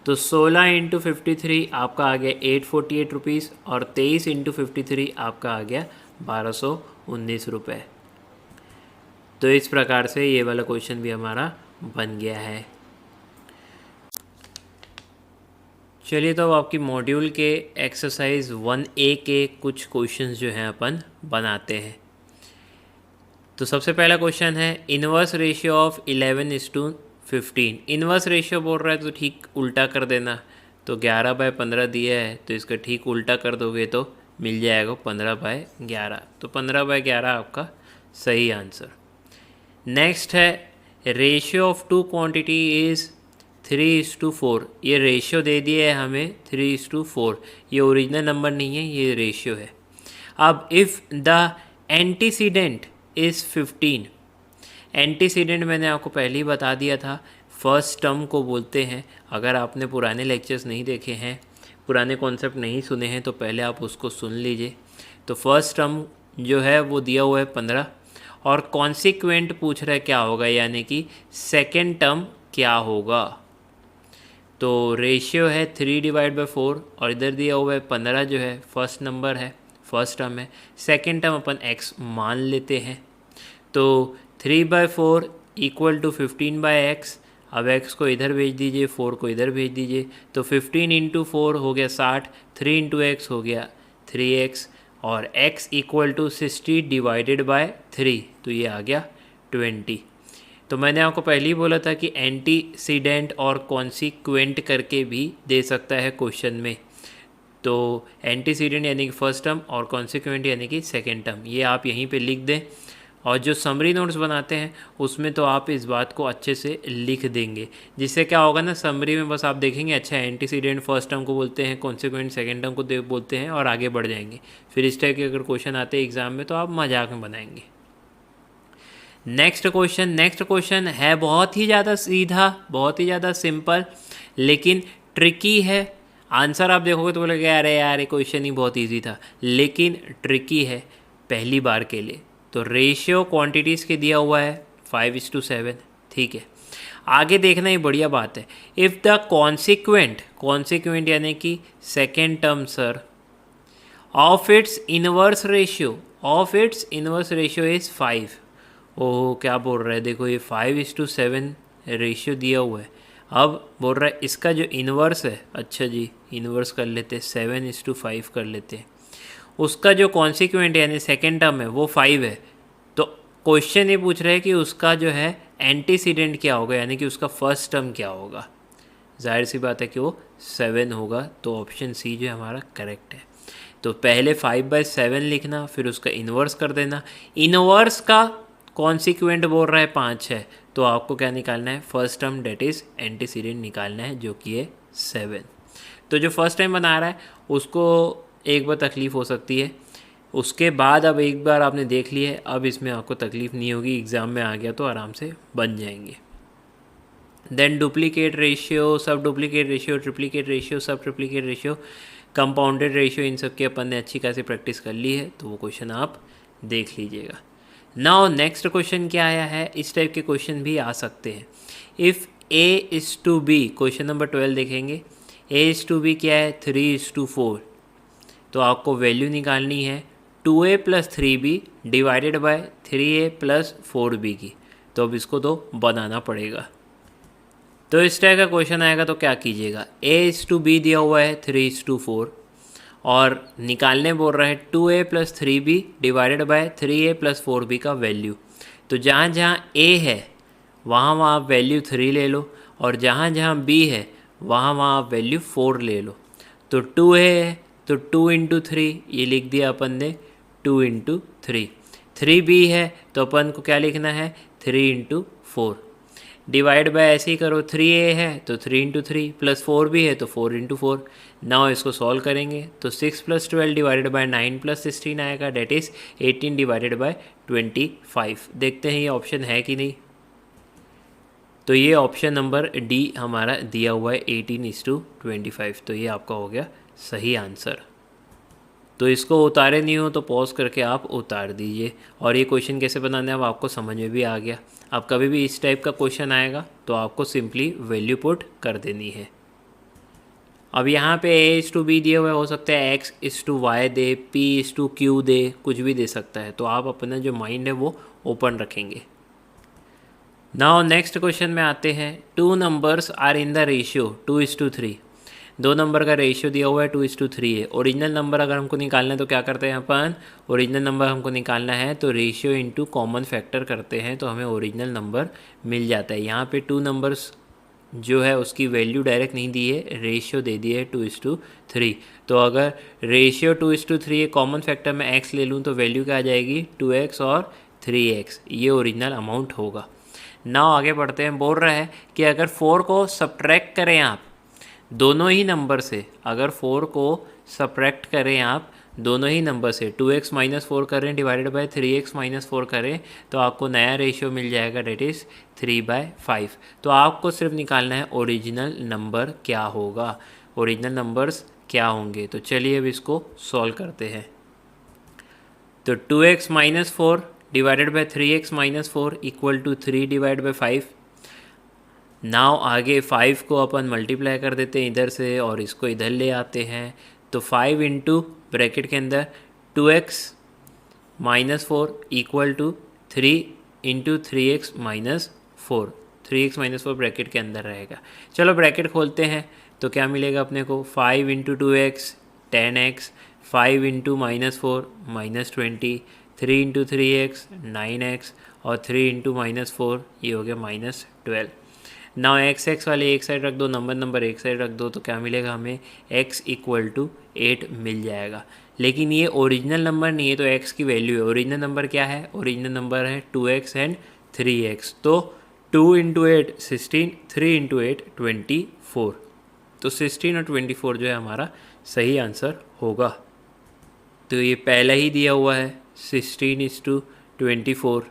तो 16 इंटू 53 आपका आ गया 848 रुपीज़ और 23 इंटू 53 आपका आ गया 1219 रुपये। तो इस प्रकार से ये वाला क्वेश्चन भी हमारा बन गया है। चलिए तो अब आपकी मॉड्यूल के एक्सरसाइज 1A के कुछ क्वेश्चंस जो हैं अपन बनाते हैं। तो सबसे पहला क्वेश्चन है inverse ratio of 11:15। Inverse ratio बोल रहा है तो ठीक उल्टा कर देना, तो 11/15 दिया है तो इसका ठीक उल्टा कर दोगे तो मिल जाएगा 15/11, तो 15/11 आपका सही आंसर। नेक्स्ट है ratio of two quantity is 3:4। ये रेशियो दे दिया है हमें 3:4, ये ओरिजिनल नंबर नहीं है, ये रेशियो है। अब if the antecedent is 15, antecedent मैंने आपको पहले ही बता दिया था, फर्स्ट टर्म को बोलते हैं। अगर आपने पुराने लेक्चर्स नहीं देखे हैं, पुराने कॉन्सेप्ट नहीं सुने हैं, तो पहले आप उसको सुन लीजिए। तो फर्स्ट टर्म जो है वो दिया हुआ है 15, और कॉन्सिक्वेंट पूछ रहा है क्या होगा, यानी कि सेकेंड टर्म क्या होगा। तो रेशियो है 3/4 और इधर दिया हुआ है 15 जो है फर्स्ट नंबर है, फर्स्ट टर्म है। सेकेंड टर्म अपन x मान लेते हैं, तो 3/4 इक्वल टू 15/x। अब x को इधर भेज दीजिए, 4 को इधर भेज दीजिए, तो 15 इंटू 4 हो गया 60, 3 इंटू x हो गया 3x, और x equal to 60 divided by 3, तो ये आ गया 20। तो मैंने आपको पहले ही बोला था कि एंटीसीडेंट और कॉन्सिक्वेंट करके भी दे सकता है क्वेश्चन में। तो एंटीसीडेंट यानी कि फर्स्ट टर्म और कॉन्सिक्वेंट यानी कि सेकेंड टर्म, ये आप यहीं पे लिख दें। और जो समरी नोट्स बनाते हैं उसमें तो आप इस बात को अच्छे से लिख देंगे, जिससे क्या होगा ना, समरी में बस आप देखेंगे अच्छा एंटीसीडेंट फर्स्ट टर्म को बोलते हैं, कॉन्सिक्वेंट सेकेंड टर्म को बोलते हैं, और आगे बढ़ जाएंगे। फिर इस टाइप के अगर क्वेश्चन आते हैं एग्ज़ाम में तो आप मजाक में बनाएंगे। नेक्स्ट क्वेश्चन है बहुत ही ज़्यादा सीधा, बहुत ही ज़्यादा सिंपल, लेकिन ट्रिकी है। आंसर आप देखोगे तो बोलोगे अरे यार ये क्वेश्चन ही बहुत इजी था, लेकिन ट्रिकी है पहली बार के लिए। तो रेशियो क्वांटिटीज़ के दिया हुआ है 5:7, ठीक है। आगे देखना ही बढ़िया बात है। इफ़ द कॉन्सिक्वेंट यानी कि second term sir of its inverse ratio is 5। ओह क्या बोल रहा है, देखो ये 5:7 रेशियो दिया हुआ है। अब बोल रहा है इसका जो इन्वर्स है, अच्छा जी इन्वर्स कर लेते हैं, 7:5 कर लेते हैं। उसका जो कॉन्सिक्वेंट यानी सेकेंड टर्म है वो 5 है, तो क्वेश्चन ये पूछ रहा है कि उसका जो है एंटीसीडेंट क्या होगा, यानी कि उसका फर्स्ट टर्म क्या होगा। जाहिर सी बात है कि वो 7 होगा, तो ऑप्शन सी जो है हमारा करेक्ट है। तो पहले 5/7 लिखना, फिर उसका इन्वर्स कर देना। इन्वर्स का कॉन्सिक्वेंट बोल रहा है 5 है, तो आपको क्या निकालना है, first term that is antecedent निकालना है, जो कि है 7। तो जो फर्स्ट टाइम बना रहा है उसको एक बार तकलीफ़ हो सकती है, उसके बाद अब एक बार आपने देख लिया है, अब इसमें आपको तकलीफ़ नहीं होगी, एग्ज़ाम में आ गया तो आराम से बन जाएंगे। देन डुप्लीकेट रेशियो, सब डुप्लीकेट रेशियो, ट्रिप्लीकेट रेशियो, सब ट्रिप्लीकेट रेशियो, कंपाउंडेड रेशियो, इन सब की अपन ने अच्छी खासी प्रैक्टिस कर ली है, तो वो क्वेश्चन आप देख लीजिएगा। नाउ नेक्स्ट क्वेश्चन क्या आया है, इस टाइप के क्वेश्चन भी आ सकते हैं। इफ़ A:B, क्वेश्चन नंबर 12 देखेंगे। A:B क्या है, 3:4, तो आपको वैल्यू निकालनी है 2A + 3B divided by 3A + 4B की। तो अब इसको तो बनाना पड़ेगा। तो इस टाइप का क्वेश्चन आएगा तो क्या कीजिएगा, A:B दिया हुआ है 3:4 और निकालने बोल रहा है 2A + 3B divided by 3A + 4B का वैल्यू। तो जहाँ जहाँ A है वहाँ आप वैल्यू 3 ले लो, और जहाँ जहाँ B है वहाँ आप वैल्यू 4 ले लो। तो 2A है तो 2 × 3 ये लिख दिया अपन ने, 2 × 3। 3B है तो अपन को क्या लिखना है, 3 × 4। डिवाइड बाय ऐसे ही करो, 3A है तो 3 × 3 प्लस 4B है तो 4 × 4। नाउ इसको सॉल्व करेंगे तो 6 + 12 डिवाइडेड बाय 9 + 16 आएगा, डेट इज़ 18 डिवाइडेड बाय 25। देखते हैं ये ऑप्शन है कि नहीं। तो ये ऑप्शन नंबर डी हमारा दिया हुआ है 18:25, तो ये आपका हो गया सही आंसर। तो इसको उतारे नहीं हो तो पॉज करके आप उतार दीजिए, और ये क्वेश्चन कैसे बनाना है अब आपको समझ में भी आ गया। अब कभी भी इस टाइप का क्वेश्चन आएगा तो आपको सिंपली वैल्यू पुट कर देनी है। अब यहाँ पे A:B दिए हुए, हो सकता है X:Y दे, P:Q दे, कुछ भी दे सकता है, तो आप अपना जो माइंड है वो ओपन रखेंगे। नाउ नेक्स्ट क्वेश्चन में आते हैं। 2 numbers are in the ratio 2:3। 2 number का रेशियो दिया हुआ है 2:3 है। ओरिजिनल नंबर अगर हमको निकालना है तो क्या करते हैं अपन, ओरिजिनल नंबर हमको निकालना है तो रेशियो इंटू कॉमन फैक्टर करते हैं, तो हमें ओरिजिनल नंबर मिल जाता है। यहाँ पे 2 नंबर्स जो है उसकी वैल्यू डायरेक्ट नहीं दी है, रेशियो दे दी है 2:3। तो अगर रेशियो 2:3 है, कॉमन फैक्टर में x ले लूँ तो वैल्यू क्या आ जाएगी, 2x और 3x, ये ओरिजिनल अमाउंट होगा। नाउ आगे बढ़ते हैं। बोल रहा है कि अगर 4 को सब्ट्रैक्ट करें आप दोनों ही नंबर से, अगर 4 को सब्ट्रैक्ट करें आप दोनों ही नंबर से, 2x - 4 करें डिवाइडेड बाय 3x - 4 करें, तो आपको नया रेशियो मिल जाएगा, डेट इज़ 3/5। तो आपको सिर्फ निकालना है ओरिजिनल नंबर क्या होगा, ओरिजिनल नंबर्स क्या होंगे। तो चलिए अब इसको सॉल्व करते हैं। तो 2x - 4 divided by 3x - 4 equal to 3 divide by 5। Now आगे 5 को अपन मल्टीप्लाई कर देते हैं इधर से और इसको इधर ले आते हैं, तो 5 इंटू ब्रैकेट के अंदर 2x - 4 equal to 3 into 3x - 4। 3x - 4 bracket के अंदर रहेगा। चलो ब्रैकेट खोलते हैं तो क्या मिलेगा अपने को, 5 into 2x 10x, 5 into -4 -20, 3 into 3x 9x, और 3 इंटू -4 ये हो गया -12। नाउ x वाले एक साइड रख दो, नंबर एक साइड रख दो, तो क्या मिलेगा हमें, x = 8 मिल जाएगा। लेकिन ये ओरिजिनल नंबर नहीं है तो x की वैल्यू है। ओरिजिनल नंबर क्या है, ओरिजिनल नंबर है 2x एंड 3x। तो 2 × 8 16, 3 × 8 24। तो 16 और 24 जो है हमारा सही आंसर होगा। तो ये पहला ही दिया हुआ है 16:24।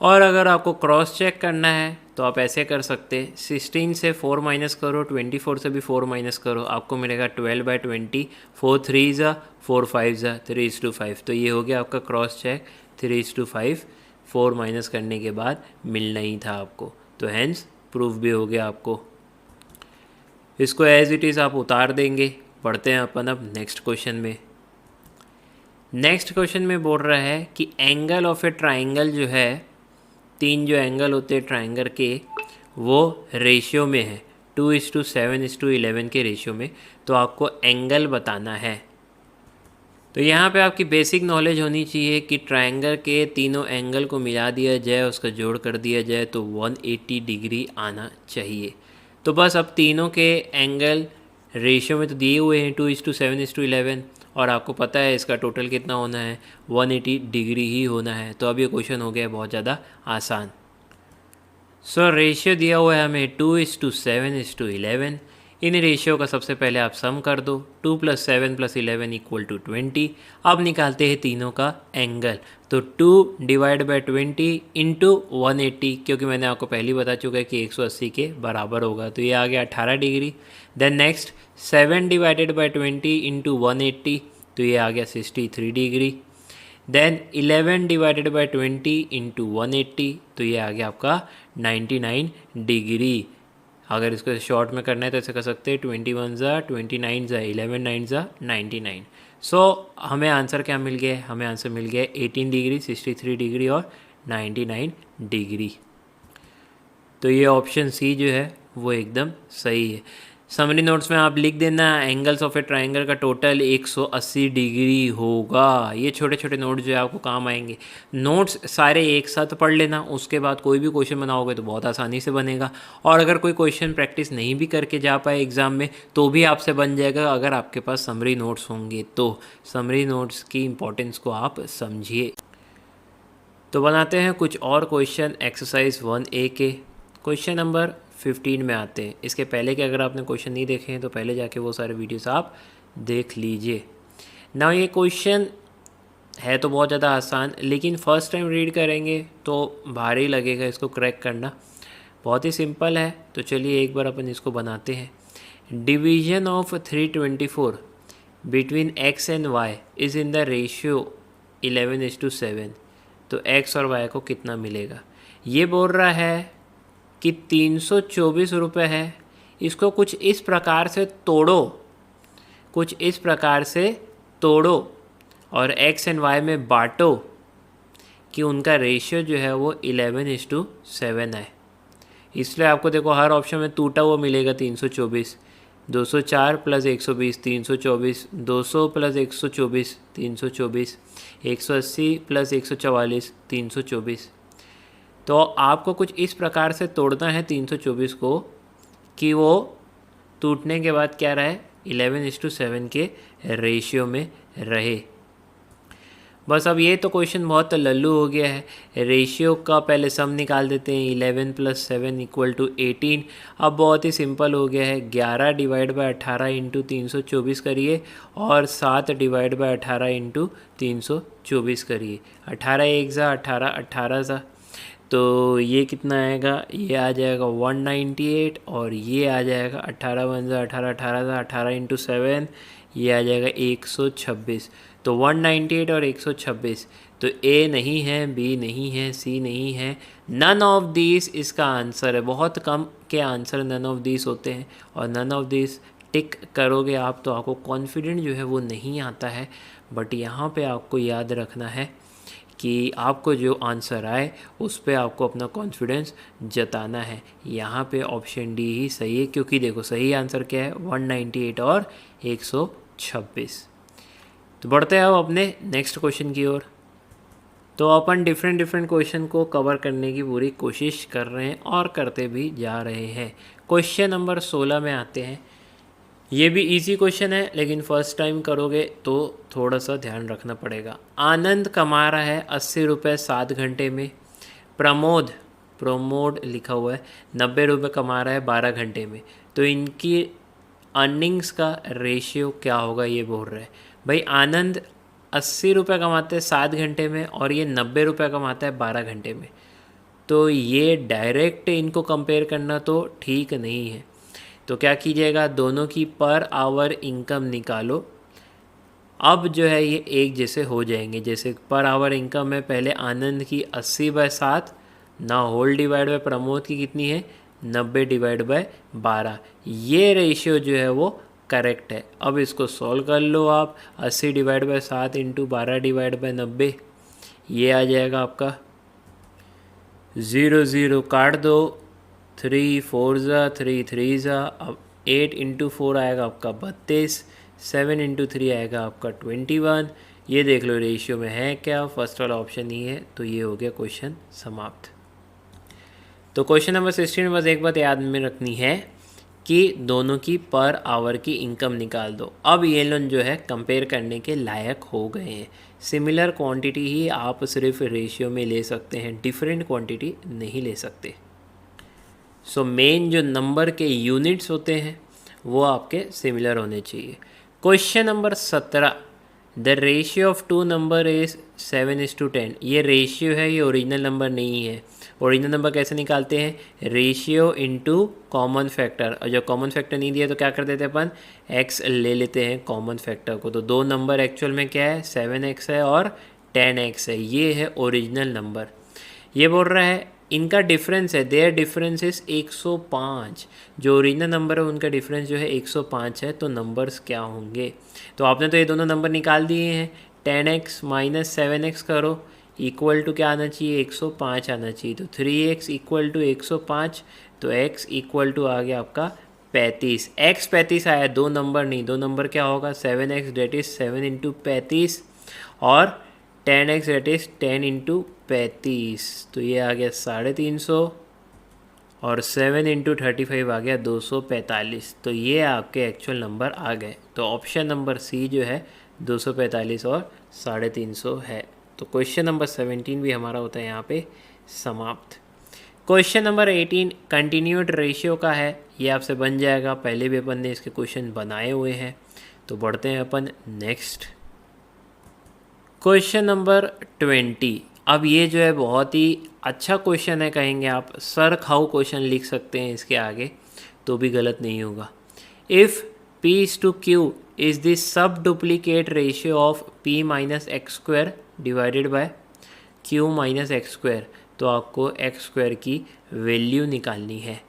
और अगर आपको क्रॉस चेक करना है तो आप ऐसे कर सकते हैं, 16 से 4 माइनस करो, 24 से भी 4 माइनस करो, आपको मिलेगा 12/20। 4 3 ज़ा 4 5 ज़ा 3:5। तो ये हो गया आपका क्रॉस चेक 3:5। 4 माइनस करने के बाद मिलना ही था आपको, तो हैंस प्रूफ भी हो गया आपको। इसको एज इट इज़ आप उतार देंगे। पढ़ते हैं अपन अब नेक्स्ट क्वेश्चन में। नेक्स्ट क्वेश्चन में बोल रहा है कि एंगल ऑफ ए ट्राइंगल जो है, 3 जो एंगल होते हैं ट्राइंगल के वो रेशियो में है 2:7:11 के रेशियो में, तो आपको एंगल बताना है। तो तो यहाँ पे आपकी बेसिक नॉलेज होनी चाहिए कि ट्रायंगल के तीनों एंगल को मिला दिया जाए, उसका जोड़ कर दिया जाए तो 180 डिग्री आना चाहिए। तो बस अब तीनों के एंगल रेशियो में तो दिए हुए हैं 2:7:11, और आपको पता है इसका टोटल कितना होना है, 180 डिग्री ही होना है। तो अब ये क्वेश्चन हो गया बहुत ज़्यादा आसान। सो रेशियो दिया हुआ है हमें 2:7:11। इन रेशियो का सबसे पहले आप सम कर दो, 2 + 7 + 11 = 20। अब निकालते हैं तीनों का एंगल। तो 2 / 20 × 180, क्योंकि मैंने आपको पहले ही बता चुका है कि 180 के बराबर होगा, तो ये आ गया 18 डिग्री। देन नेक्स्ट 7 / 20 × 180, तो ये आ गया 63 डिग्री। देन 11 / 20 × 180, तो ये आ गया आपका 99 डिग्री। अगर इसको शॉर्ट में करना है तो ऐसे कर सकते हैं, 21 ज़ा 29 ज़ा 11 9 ज़ा 99। सो हमें आंसर क्या मिल गया है, हमें आंसर मिल गया है 18 डिग्री, 63 डिग्री और 99 डिग्री। तो ये ऑप्शन सी जो है वो एकदम सही है। समरी नोट्स में आप लिख देना एंगल्स ऑफ ए ट्रायंगल का टोटल 180 डिग्री होगा। ये छोटे छोटे नोट्स जो है आपको काम आएंगे। नोट्स सारे एक साथ पढ़ लेना, उसके बाद कोई भी क्वेश्चन बनाओगे तो बहुत आसानी से बनेगा। और अगर कोई क्वेश्चन प्रैक्टिस नहीं भी करके जा पाए एग्ज़ाम में तो भी आपसे बन जाएगा, अगर आपके पास समरी नोट्स होंगे तो। समरी नोट्स की इम्पोर्टेंस को आप समझिए। तो बनाते हैं कुछ और क्वेश्चन एक्सरसाइज 1A के। क्वेश्चन नंबर 15 में आते हैं। इसके पहले के अगर आपने क्वेश्चन नहीं देखे हैं तो पहले जाके वो सारे वीडियोस आप देख लीजिए। ना ये क्वेश्चन है तो बहुत ज़्यादा आसान, लेकिन फर्स्ट टाइम रीड करेंगे तो भारी लगेगा इसको क्रैक करना। बहुत ही सिंपल है, तो चलिए एक बार अपन इसको बनाते हैं। Division of 324 between x and y is in the ratio 11:7। तो x और y को कितना मिलेगा। ये बोल रहा है कि 324 रुपये है, इसको कुछ इस प्रकार से तोड़ो, कुछ इस प्रकार से तोड़ो और x एंड y में बांटो कि उनका रेशियो जो है वो 11:7 है। इसलिए आपको देखो हर ऑप्शन में टूटा हुआ मिलेगा 324। 204 + 120 324, 200 + 124 324, 180 + 144 324। तो आपको कुछ इस प्रकार से तोड़ना है 324 को कि वो टूटने के बाद क्या रहे, 11:7 के रेशियो में रहे। बस अब ये तो क्वेश्चन बहुत लल्लू हो गया है। रेशियो का पहले सम निकाल देते हैं, 11 + 7 = 18। अब बहुत ही सिंपल हो गया है, 11 / 18 × 324 करिए और 7 / 18 × 324 करिए। 18 1 ज़ा 18, 18 ज़ा, तो ये कितना आएगा, ये आ जाएगा 198 और ये आ जाएगा 18 1 ज़ा 18, 18 ज़ा 18 × 7, ये आ जाएगा 126। तो 198 और 126, तो ए नहीं है, बी नहीं है, सी नहीं है, नन ऑफ दिस इसका आंसर है। बहुत कम के आंसर नन ऑफ दिस होते हैं, और नन ऑफ दिस टिक करोगे आप तो आपको कॉन्फिडेंट जो है वो नहीं आता है। बट यहाँ पे आपको याद रखना है कि आपको जो आंसर आए उस पे आपको अपना कॉन्फिडेंस जताना है। यहाँ पे ऑप्शन डी ही सही है, क्योंकि देखो सही आंसर क्या है, 198 और 126। तो बढ़ते हैं अब अपने नेक्स्ट क्वेश्चन की ओर। तो अपन डिफरेंट क्वेश्चन को कवर करने की पूरी कोशिश कर रहे हैं और करते भी जा रहे हैं। क्वेश्चन नंबर 16 में आते हैं। ये भी इजी क्वेश्चन है, लेकिन फर्स्ट टाइम करोगे तो थोड़ा सा ध्यान रखना पड़ेगा। आनंद कमा रहा है 80 रुपये 7 घंटे में। प्रमोद लिखा हुआ है 90 रुपये कमा रहा है 12 घंटे में। तो इनकी अर्निंग्स का रेशियो क्या होगा, ये बोल रहे हैं। भाई आनंद 80 रुपये कमाते हैं 7 घंटे में और ये 90 रुपये कमाता है 12 घंटे में। तो ये डायरेक्ट इनको कंपेयर करना तो ठीक नहीं है। तो क्या कीजिएगा, दोनों की पर आवर इनकम निकालो। अब जो है ये एक जैसे हो जाएंगे। जैसे पर आवर इनकम में पहले आनंद की 80/7 ना होल डिवाइड बाय प्रमोद की कितनी है 90 / 12। ये रेशियो जो है वो करेक्ट है। अब इसको सॉल्व कर लो आप। 80 / 7 × 12 / 90, ये आ जाएगा आपका 0 0 काट दो, 3 4 ज़ा 3 3 ज़ा, अब 8 × 4 आएगा आपका 32, 7 × 3 आएगा आपका 21, ये देख लो रेशियो में है क्या, फर्स्ट वाला ऑप्शन ही है, तो ये हो गया क्वेश्चन समाप्त। तो क्वेश्चन नंबर 16 में बस एक बात याद में रखनी है कि दोनों की पर आवर की इनकम निकाल दो। अब ये लोग जो है कंपेयर करने के लायक हो गए हैं। सिमिलर क्वांटिटी ही आप सिर्फ रेशियो में ले सकते हैं, डिफरेंट क्वांटिटी नहीं ले सकते। सो मेन जो नंबर के यूनिट्स होते हैं वो आपके सिमिलर होने चाहिए। Question number 17, the ratio of two number is 7:10। ये रेशियो है, ये ओरिजिनल नंबर नहीं है। ओरिजिनल नंबर कैसे निकालते हैं, रेशियो इनटू कॉमन फैक्टर, और जब कॉमन फैक्टर नहीं दिया तो क्या कर देते हैं अपन, x ले लेते हैं कॉमन फैक्टर को। तो दो नंबर एक्चुअल में क्या है, 7x है और 10x है, ये है ओरिजिनल नंबर। ये बोल रहा है इनका डिफरेंस है, देयर डिफरेंस इज 105। जो ओरिजिनल नंबर है उनका डिफरेंस जो है 105 है, तो नंबर्स क्या होंगे। तो आपने तो ये दोनों नंबर निकाल दिए हैं, 10x माइनस 7x करो, इक्वल टू क्या आना चाहिए, 105 आना चाहिए। तो 3x इक्वल टू 105, तो x इक्वल टू आ गया आपका 35। x 35 आया, दो नंबर नहीं, दो नंबर क्या होगा, 7x डेट इज़ 7 इंटू 35 और 10x डेट इज़ 10 इंटू 35। तो ये आ गया 350 और 7 इंटू 35 आ गया 245। तो ये आपके एक्चुअल नंबर आ गए। तो ऑप्शन नंबर सी जो है 245 और 350 है। तो क्वेश्चन नंबर 17 भी हमारा होता है यहाँ पे समाप्त। क्वेश्चन नंबर 18 कंटिन्यूड रेशियो का है, ये आपसे बन जाएगा, पहले भी अपन ने इसके क्वेश्चन बनाए हुए हैं। तो बढ़ते हैं अपन नेक्स्ट। क्वेश्चन नंबर 20, अब ये जो है बहुत ही अच्छा क्वेश्चन है, कहेंगे आप सर खाऊ क्वेश्चन लिख सकते हैं इसके आगे, तो भी गलत नहीं होगा। If P/Q is the sub duplicate ratio of P minus X square divided by Q minus X square, तो आपको एक्स स्क्वायर की वैल्यू निकालनी है।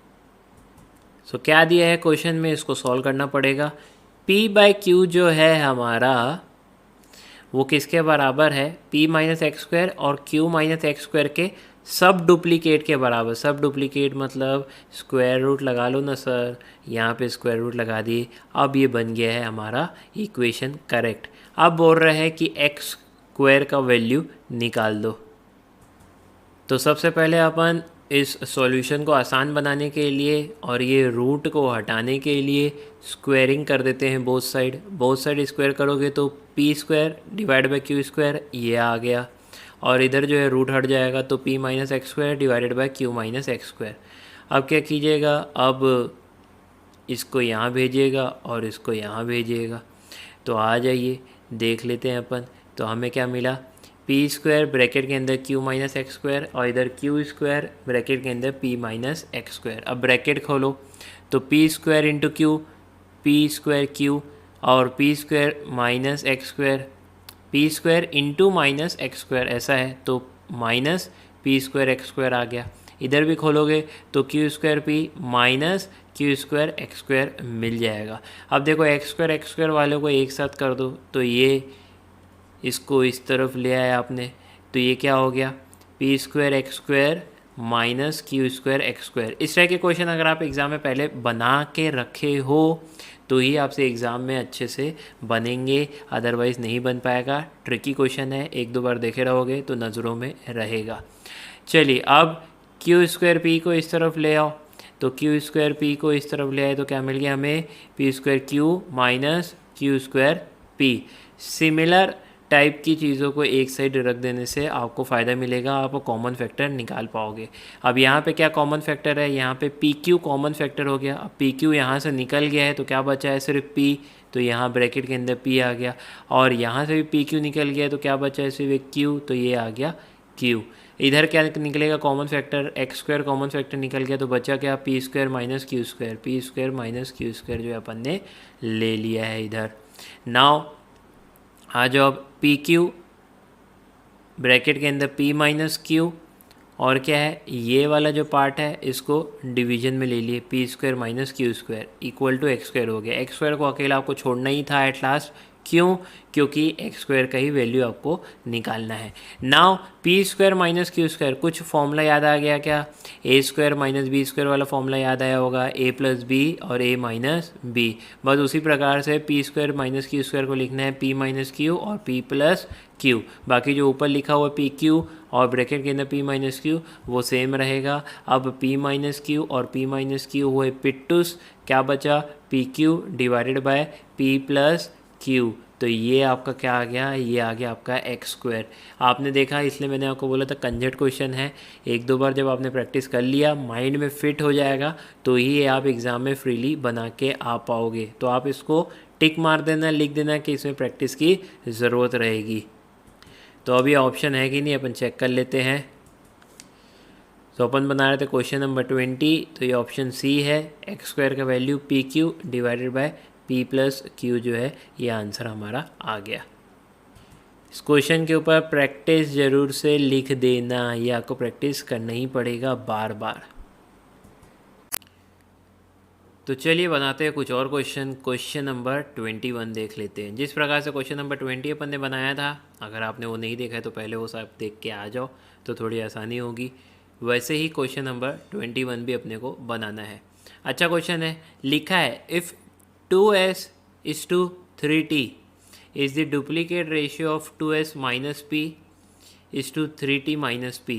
सो क्या दिया है क्वेश्चन में, इसको सॉल्व करना पड़ेगा। P/Q जो है हमारा वो किसके बराबर है, P माइनस एक्स स्क्वायर और Q माइनस एक्स स्क्वायर के सब डुप्लीकेट के बराबर। सब डुप्लीकेट मतलब स्क्वायर रूट लगा लो ना सर, यहाँ पे स्क्वायर रूट लगा दिए। अब ये बन गया है हमारा इक्वेशन करेक्ट। अब बोल रहे हैं कि एक्स स्क्वायर का वैल्यू निकाल दो। तो सबसे पहले अपन इस सॉल्यूशन को आसान बनाने के लिए और ये रूट को हटाने के लिए स्क्वायरिंग कर देते हैं बोथ साइड स्क्वायर करोगे तो P square divide by Q square ये आ गया, और इधर जो है रूट हट जाएगा तो p minus X square divided by Q minus X square. अब क्या कीजिएगा, अब इसको यहाँ भेजिएगा और इसको यहाँ भेजिएगा। तो आ जाइए देख लेते हैं अपन। तो हमें क्या मिला, पी स्क्वायर ब्रैकेट के अंदर क्यू माइनस एक्स स्क्वायर और इधर क्यू स्क्वायर ब्रैकेट के अंदर पी माइनस एक्स स्क्वायर। अब ब्रैकेट खोलो तो P square into Q, P square Q और P square minus X square, P square into minus X square ऐसा है, तो minus P square X square आ गया। इधर भी खोलोगे तो Q square P minus Q square X square मिल जाएगा। अब देखो एक्स स्क्वायर वालों को एक साथ कर दो, तो ये इसको इस तरफ ले आया आपने, तो ये क्या हो गया, P square X square minus Q square X square. इस तरह के क्वेश्चन अगर आप एग्ज़ाम में पहले बना के रखे हो तो ही आपसे एग्ज़ाम में अच्छे से बनेंगे, अदरवाइज़ नहीं बन पाएगा। ट्रिकी क्वेश्चन है, एक दो बार देखे रहोगे तो नज़रों में रहेगा। चलिए अब क्यू स्क्वायर पी को इस तरफ ले आओ, तो क्यू स्क्वायर पी को इस तरफ ले आए तो क्या मिल गया हमें, P square Q minus Q square P. Similar type की चीज़ों को एक साइड रख देने से आपको फ़ायदा मिलेगा, आप कॉमन फैक्टर निकाल पाओगे। अब यहाँ पे क्या कॉमन फैक्टर है, यहाँ पे पी क्यू कॉमन फैक्टर हो गया। अब पी क्यू यहाँ से निकल गया है तो क्या बचा है, सिर्फ पी, तो यहाँ ब्रैकेट के अंदर पी आ गया, और यहाँ से भी पी क्यू निकल गया तो क्या बचा है, सिर्फ क्यू, तो ये आ गया क्यू। इधर क्या निकलेगा common factor, x square common factor निकल गया तो बचा क्या, P square minus Q square, P square minus Q square जो अपन ने ले लिया है इधर। नाउ आ जाओ अब पी क्यू ब्रैकेट के अंदर p माइनस क्यू, और क्या है ये वाला जो पार्ट है इसको डिवीजन में ले लिए, p square minus Q square equal to x square हो गया। एक्स स्क्वायर को अकेला आपको छोड़ना ही था एट लास्ट, क्यों? क्योंकि एक्स स्क्वायर का ही वैल्यू आपको निकालना है। Now P square minus Q square, कुछ फॉर्मूला याद आ गया क्या? ए स्क्वायर माइनस बी स्क्वायर वाला फॉर्मूला याद आया होगा, ए प्लस बी और ए माइनस बी। बस उसी प्रकार से P square minus Q square को लिखना है पी माइनस क्यू और पी प्लस क्यू। बाकी जो ऊपर लिखा हुआ पी क्यू और ब्रैकेट के अंदर पी माइनस क्यू वो सेम रहेगा। अब पी माइनस क्यू और पी माइनस क्यू हुए पिट्टूस, क्या बचा? P Q divided by P plus Q. तो ये आपका क्या आ गया? ये आ गया आपका एक्स स्क्वायर। आपने देखा, इसलिए मैंने आपको बोला था कंजेट क्वेश्चन है। एक दो बार जब आपने प्रैक्टिस कर लिया, माइंड में फिट हो जाएगा, तो ही आप एग्ज़ाम में फ्रीली बना के आ पाओगे। तो आप इसको टिक मार देना, लिख देना कि इसमें प्रैक्टिस की ज़रूरत रहेगी। तो अभी ऑप्शन है कि नहीं, अपन चेक कर लेते हैं। तो अपन बना रहे थे क्वेश्चन नंबर 20, तो ये ऑप्शन सी है। एक्स स्क्वायर का value P Q divided by P plus Q जो है, ये आंसर हमारा आ गया। इस क्वेश्चन के ऊपर प्रैक्टिस ज़रूर से लिख देना, ये आपको प्रैक्टिस करना ही पड़ेगा बार बार। तो चलिए बनाते हैं कुछ और क्वेश्चन। क्वेश्चन नंबर 21 देख लेते हैं। जिस प्रकार से क्वेश्चन नंबर 20 अपन ने बनाया था, अगर आपने वो नहीं देखा है तो पहले वो सब देख के आ जाओ, तो थोड़ी आसानी होगी। वैसे ही क्वेश्चन नंबर 21 भी अपने को बनाना है। अच्छा क्वेश्चन है, लिखा है if 2s is to 3t is the duplicate ratio of 2s minus p is to 3t minus p,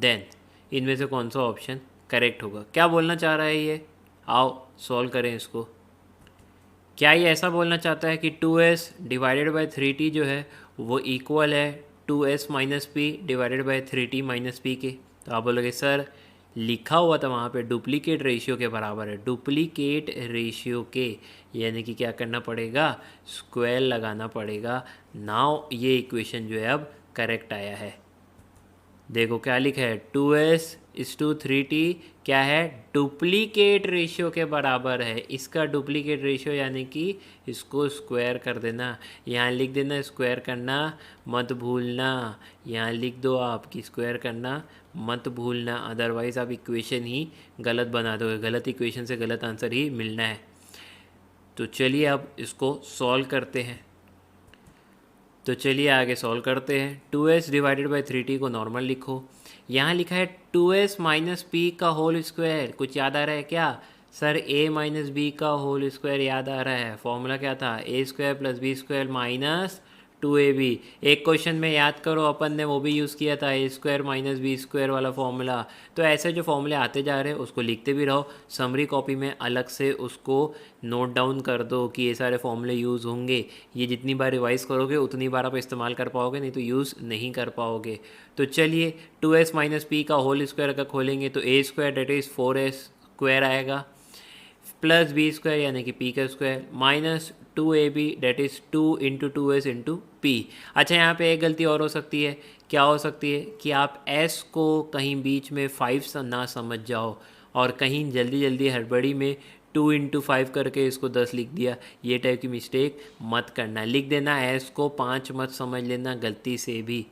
then इनमें से कौन सा ऑप्शन करेक्ट होगा? क्या बोलना चाह रहा है ये? आओ सॉल्व करें इसको। क्या ये ऐसा बोलना चाहता है कि 2s डिवाइडेड बाई 3t जो है वो इक्वल है 2s minus P divided by 3t minus P के? तो आप बोलोगे सर लिखा हुआ था वहाँ पे डुप्लीकेट रेशियो के बराबर है। डुप्लीकेट रेशियो के यानी कि क्या करना पड़ेगा? स्क्वायर लगाना पड़ेगा। नाउ ये इक्वेशन जो है अब करेक्ट आया है। देखो क्या लिखा है, 2s इस टू 3t क्या है? डुप्लीकेट रेशियो के बराबर है। इसका डुप्लीकेट रेशियो यानी कि इसको स्क्वायर कर देना। यहाँ लिख देना स्क्वायर करना मत भूलना। यहाँ लिख दो आप कि स्क्वायर करना मत भूलना, अदरवाइज़ आप इक्वेशन ही गलत बना दोगे। गलत इक्वेशन से गलत आंसर ही मिलना है। तो चलिए अब इसको सॉल्व करते हैं। तो चलिए आगे सॉल्व करते हैं। 2s डिवाइडेड बाई 3t को नॉर्मल लिखो। यहाँ लिखा है 2s माइनस पी का होल स्क्वायर। कुछ याद आ रहा है क्या? सर a माइनस बी का होल स्क्वायर याद आ रहा है। फॉर्मूला क्या था? A square plus B square minus 2ab। एक क्वेश्चन में याद करो अपन ने वो भी यूज़ किया था, A square minus B square वाला फॉर्मूला। तो ऐसे जो फॉर्मूले आते जा रहे हैं उसको लिखते भी रहो। समरी कॉपी में अलग से उसको नोट डाउन कर दो कि ये सारे फॉर्मूले यूज़ होंगे। ये जितनी बार रिवाइज़ करोगे उतनी बार आप इस्तेमाल कर पाओगे, नहीं तो यूज़ नहीं कर पाओगे। तो चलिए 2s माइनस पी का होल स्क्वायर अगर खोलेंगे तो A square that is 4s square आएगा, प्लस बी स्क्वायर यानी कि पी का square, minus 2ab that is 2 into 2s into P. अच्छा यहाँ पे एक गलती और हो सकती है। क्या हो सकती है? कि आप s को कहीं बीच में 5 ना समझ जाओ और कहीं जल्दी जल्दी हड़बड़ी में 2 इंटू 5 करके इसको 10 लिख दिया। ये टाइप की मिस्टेक मत करना। लिख देना s को 5 मत समझ लेना गलती से भी।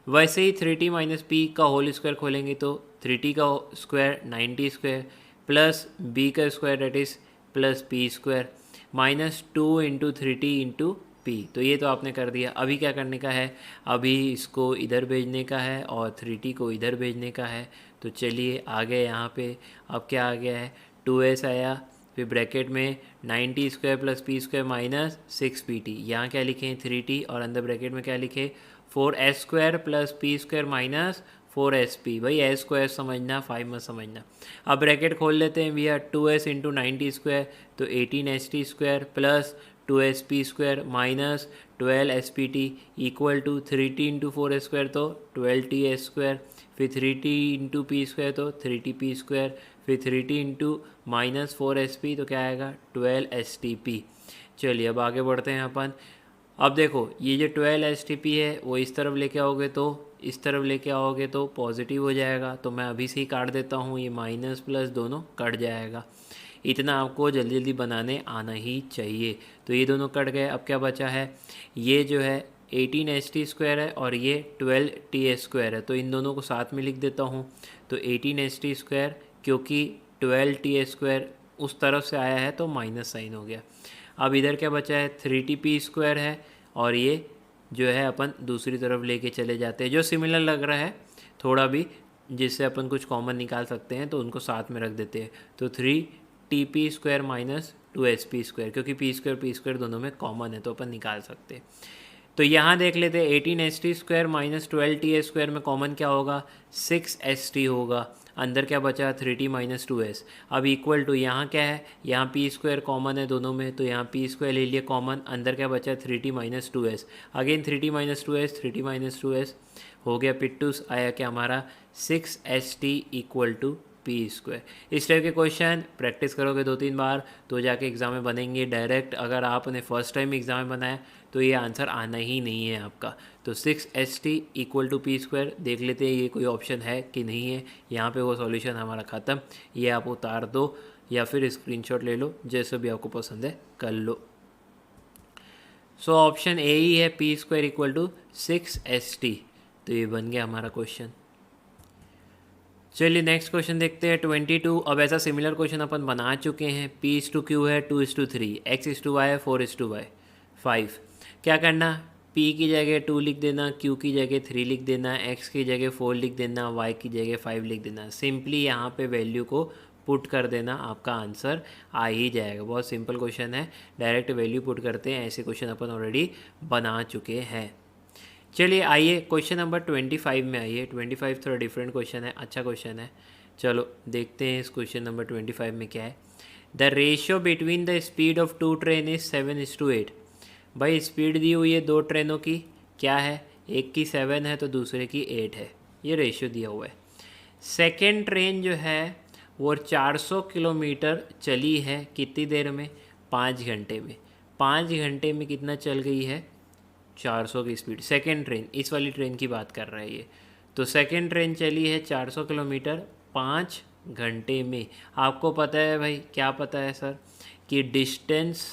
वैसे ही 3t माइनस पी का होल स्क्वायर खोलेंगे तो 3t का स्क्वायर 90 स्क्वायर प्लस बी का square that is plus P square minus 2 into 3t into P. तो ये तो आपने कर दिया। अभी क्या करने का है? अभी इसको इधर भेजने का है और 3t को इधर भेजने का है। तो चलिए आगे यहाँ पे अब क्या आ गया है? 2s आया, फिर ब्रैकेट में 90 square plus P square minus 6pt। यहाँ क्या लिखे? 3t और अंदर ब्रैकेट में क्या लिखे? 4s square plus P square minus 4sp। भाई एस को एस समझना, 5 मत समझना। अब ब्रैकेट खोल लेते हैं भैया। 2s इंटू 90 स्क्वायर तो 18st square plus 2sp square minus 12spt equal to 3t into 4 square तो 12t स्क्वायर, फिर 3t इंटू पी स्क्वायर तो 3tp स्क्वायर, फिर 3t इंटू माइनस 4sp तो क्या आएगा? 12stp। चलिए अब आगे बढ़ते हैं अपन। अब देखो ये जो 12stp है वो इस तरफ लेके आओगे तो इस तरफ लेके आओगे तो पॉजिटिव हो जाएगा। तो मैं अभी से ही काट देता हूँ, ये माइनस प्लस दोनों कट जाएगा। इतना आपको जल्दी जल्दी बनाने आना ही चाहिए। तो ये दोनों कट गए। अब क्या बचा है? ये जो है 18st स्क्वायर है और ये 12t स्क्वायर है। तो इन दोनों को साथ में लिख देता हूँ। तो 18st स्क्वायर क्योंकि 12t स्क्वायर उस तरफ से आया है तो माइनस साइन हो गया। अब इधर क्या बचा है, 3t p² है, और ये जो है अपन दूसरी तरफ लेके चले जाते हैं, जो सिमिलर लग रहा है थोड़ा भी, जिससे अपन कुछ कॉमन निकाल सकते हैं, तो उनको साथ में रख देते हैं। तो 3t p² माइनस 2sp², क्योंकि p² दोनों में कॉमन है तो अपन निकाल सकते हैं। तो यहाँ देख लेते हैं 18st² माइनस 12ts² में कॉमन क्या होगा, 6st होगा। अंदर क्या बचा, 3t माइनस 2s। अब इक्वल टू यहाँ क्या है, यहाँ p² कॉमन है दोनों में, तो यहाँ p² ले लिए कॉमन, अंदर क्या बचा, 3t minus 2s। Again 3t minus 2s, 3t minus 2s हो गया, पिट्टूस आया क्या हमारा 6st इक्वल टू p²। इस टाइप के क्वेश्चन प्रैक्टिस करोगे 2-3 बार तो जाके एग्ज़ाम में बनेंगे डायरेक्ट। अगर आपने फर्स्ट टाइम एग्ज़ाम में बनाया तो ये आंसर आना ही नहीं है आपका। तो 6st इक्वल टू p², देख लेते हैं ये कोई ऑप्शन है कि नहीं है। यहाँ पे वो सॉल्यूशन हमारा ख़त्म, ये आप उतार दो या फिर स्क्रीनशॉट ले लो, जैसे भी आपको पसंद है कर लो। सो ऑप्शन ए ही है, p² इक्वल टू 6st। तो ये बन गया हमारा क्वेश्चन। चलिए नेक्स्ट क्वेश्चन देखते हैं 22। अब ऐसा सिमिलर क्वेश्चन अपन बना चुके हैं। p/q है 2:3, x/y है 4:y 5। क्या करना, p की जगह 2 लिख देना, q की जगह 3 लिख देना, x की जगह 4 लिख देना, y की जगह 5 लिख देना। सिंपली यहाँ पे वैल्यू को पुट कर देना, आपका आंसर आ ही जाएगा। बहुत सिंपल क्वेश्चन है, डायरेक्ट वैल्यू पुट करते हैं। ऐसे क्वेश्चन अपन ऑलरेडी बना चुके हैं। चलिए आइए क्वेश्चन नंबर 25 में आइए। 25 थोड़ा डिफरेंट क्वेश्चन है, अच्छा क्वेश्चन है। चलो देखते हैं इस क्वेश्चन नंबर 25 में क्या है। The ratio between the speed of 2 train is 7:8। भाई स्पीड दी हुई है 2 ट्रेनों की, क्या है, एक की 7 है तो दूसरे की 8 है, ये रेशियो दिया हुआ है। सेकेंड ट्रेन जो है वो 400 किलोमीटर चली है, कितनी देर में, 5 घंटे में। 5 घंटे में कितना चल गई है, 400 की स्पीड। सेकेंड ट्रेन, इस वाली ट्रेन की बात कर रहा है ये। तो सेकेंड ट्रेन चली है 400 किलोमीटर 5 घंटे में। आपको पता है भाई, क्या पता है सर, कि डिस्टेंस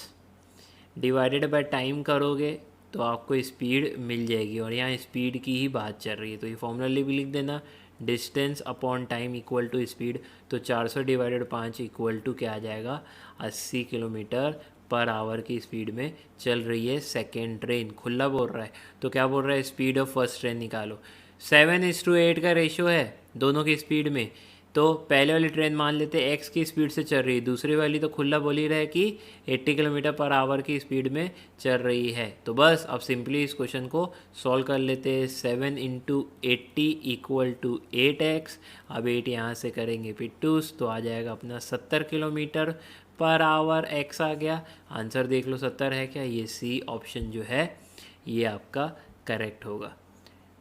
डिवाइडेड बाय टाइम करोगे तो आपको स्पीड मिल जाएगी, और यहाँ स्पीड की ही बात चल रही है। तो ये फॉर्मूला भी लिख देना, distance upon time equal to speed. तो 400 डिवाइडेड 5 इक्वल टू क्या आ जाएगा, 80 किलोमीटर पर आवर की स्पीड में चल रही है सेकेंड ट्रेन। खुला बोल रहा है, तो क्या बोल रहा है, स्पीड ऑफ फर्स्ट ट्रेन निकालो। 7:8 का रेशियो है दोनों की स्पीड में। तो पहले वाली ट्रेन मान लेते हैं x की स्पीड से चल रही है, दूसरी वाली तो खुला बोल ही रहा है कि 80 किलोमीटर पर आवर की स्पीड में चल रही है। तो बस अब सिंपली इस क्वेश्चन को सॉल्व कर लेते हैं। 7 × 80 इक्वल टू 8x। अब 8 यहाँ से करेंगे पिट्टूस, तो आ जाएगा अपना 70 किलोमीटर पर आवर। x आ गया, आंसर देख लो 70 है क्या, ये सी ऑप्शन जो है ये आपका करेक्ट होगा।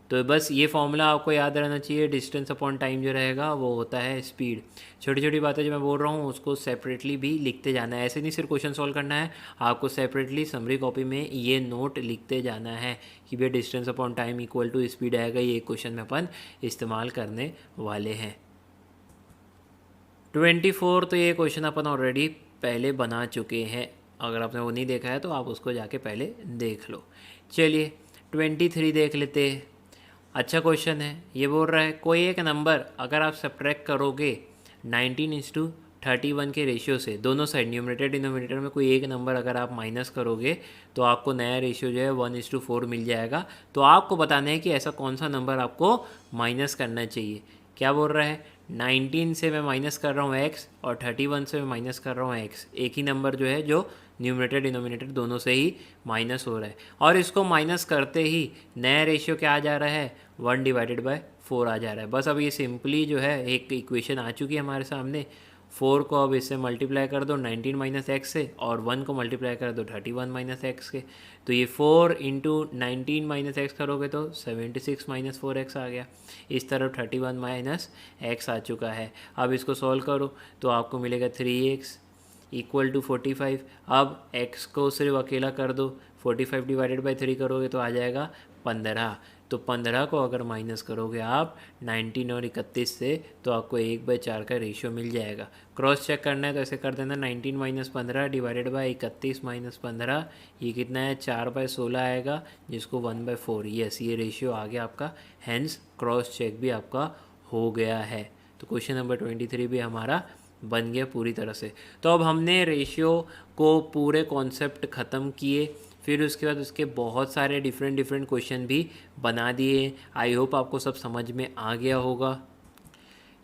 तो बस ये फॉर्मूला आपको याद रहना चाहिए, डिस्टेंस अपॉन टाइम जो रहेगा वो होता है स्पीड। छोटी छोटी बातें जो मैं बोल रहा हूँ उसको सेपरेटली भी लिखते जाना है, ऐसे नहीं सिर्फ क्वेश्चन सॉल्व करना है, आपको सेपरेटली समरी कॉपी में ये नोट लिखते जाना है कि भैया distance upon time equal to speed आएगा। ये क्वेश्चन में अपन इस्तेमाल करने वाले हैं। 24 तो ये क्वेश्चन अपन ऑलरेडी पहले बना चुके हैं, अगर आपने वो नहीं देखा है तो आप उसको जाके पहले देख लो। चलिए 23 देख लेते हैं। अच्छा क्वेश्चन है, ये बोल रहा है कोई एक नंबर अगर आप सब्ट्रैक्ट करोगे 19:31 के रेशियो से, दोनों साइड न्यूमरेटर डिनोमिनेटर में कोई एक नंबर अगर आप माइनस करोगे तो आपको नया रेशियो जो है 1:4 मिल जाएगा। तो आपको बताना है कि ऐसा कौन सा नंबर आपको माइनस करना चाहिए। क्या बोल रहा है, 19 से मैं माइनस कर रहा हूँ x और 31 से मैं माइनस कर रहा हूँ x। एक ही नंबर जो है जो न्यूमरेटर डिनोमिनेटर दोनों से ही माइनस हो रहा है, और इसको माइनस करते ही नया रेशियो क्या आ जा रहा है, 1/4 आ जा रहा है। बस अब ये सिंपली जो है एक इक्वेशन आ चुकी है हमारे सामने। 4 को अब इससे मल्टीप्लाई कर दो 19 माइनस एक्स से, और 1 को मल्टीप्लाई कर दो 31 माइनस एक्स के। तो ये 4 × 19 माइनस एक्स करोगे तो 76 माइनस 4x आ गया। इस तरफ 31 माइनस एक्स आ चुका है। अब इसको सॉल्व करो तो आपको मिलेगा 3x इक्वल टू 45। अब x को सिर्फ अकेला कर दो, 45 डिवाइडेड बाई 3 करोगे तो आ जाएगा 15। तो 15 को अगर माइनस करोगे आप 19 और 31 से तो आपको 1/4 का रेशियो मिल जाएगा। क्रॉस चेक करना है तो ऐसे कर देना, 19 माइनस 15 डिवाइडेड बाई 31 माइनस 15, ये कितना है 4/16 आएगा, जिसको 1/4। यस, ये रेशियो आ गया आपका, हैंस क्रॉस चेक भी आपका हो गया है। तो क्वेश्चन नंबर 23 भी हमारा बन गया पूरी तरह से। तो अब हमने रेशियो को पूरे कॉन्सेप्ट ख़त्म किए, फिर उसके बाद उसके बहुत सारे डिफरेंट क्वेश्चन भी बना दिए। आई होप आपको सब समझ में आ गया होगा।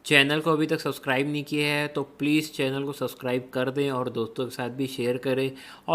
चैनल को अभी तक सब्सक्राइब नहीं किया है तो प्लीज़ चैनल को सब्सक्राइब कर दें और दोस्तों के साथ भी शेयर करें। और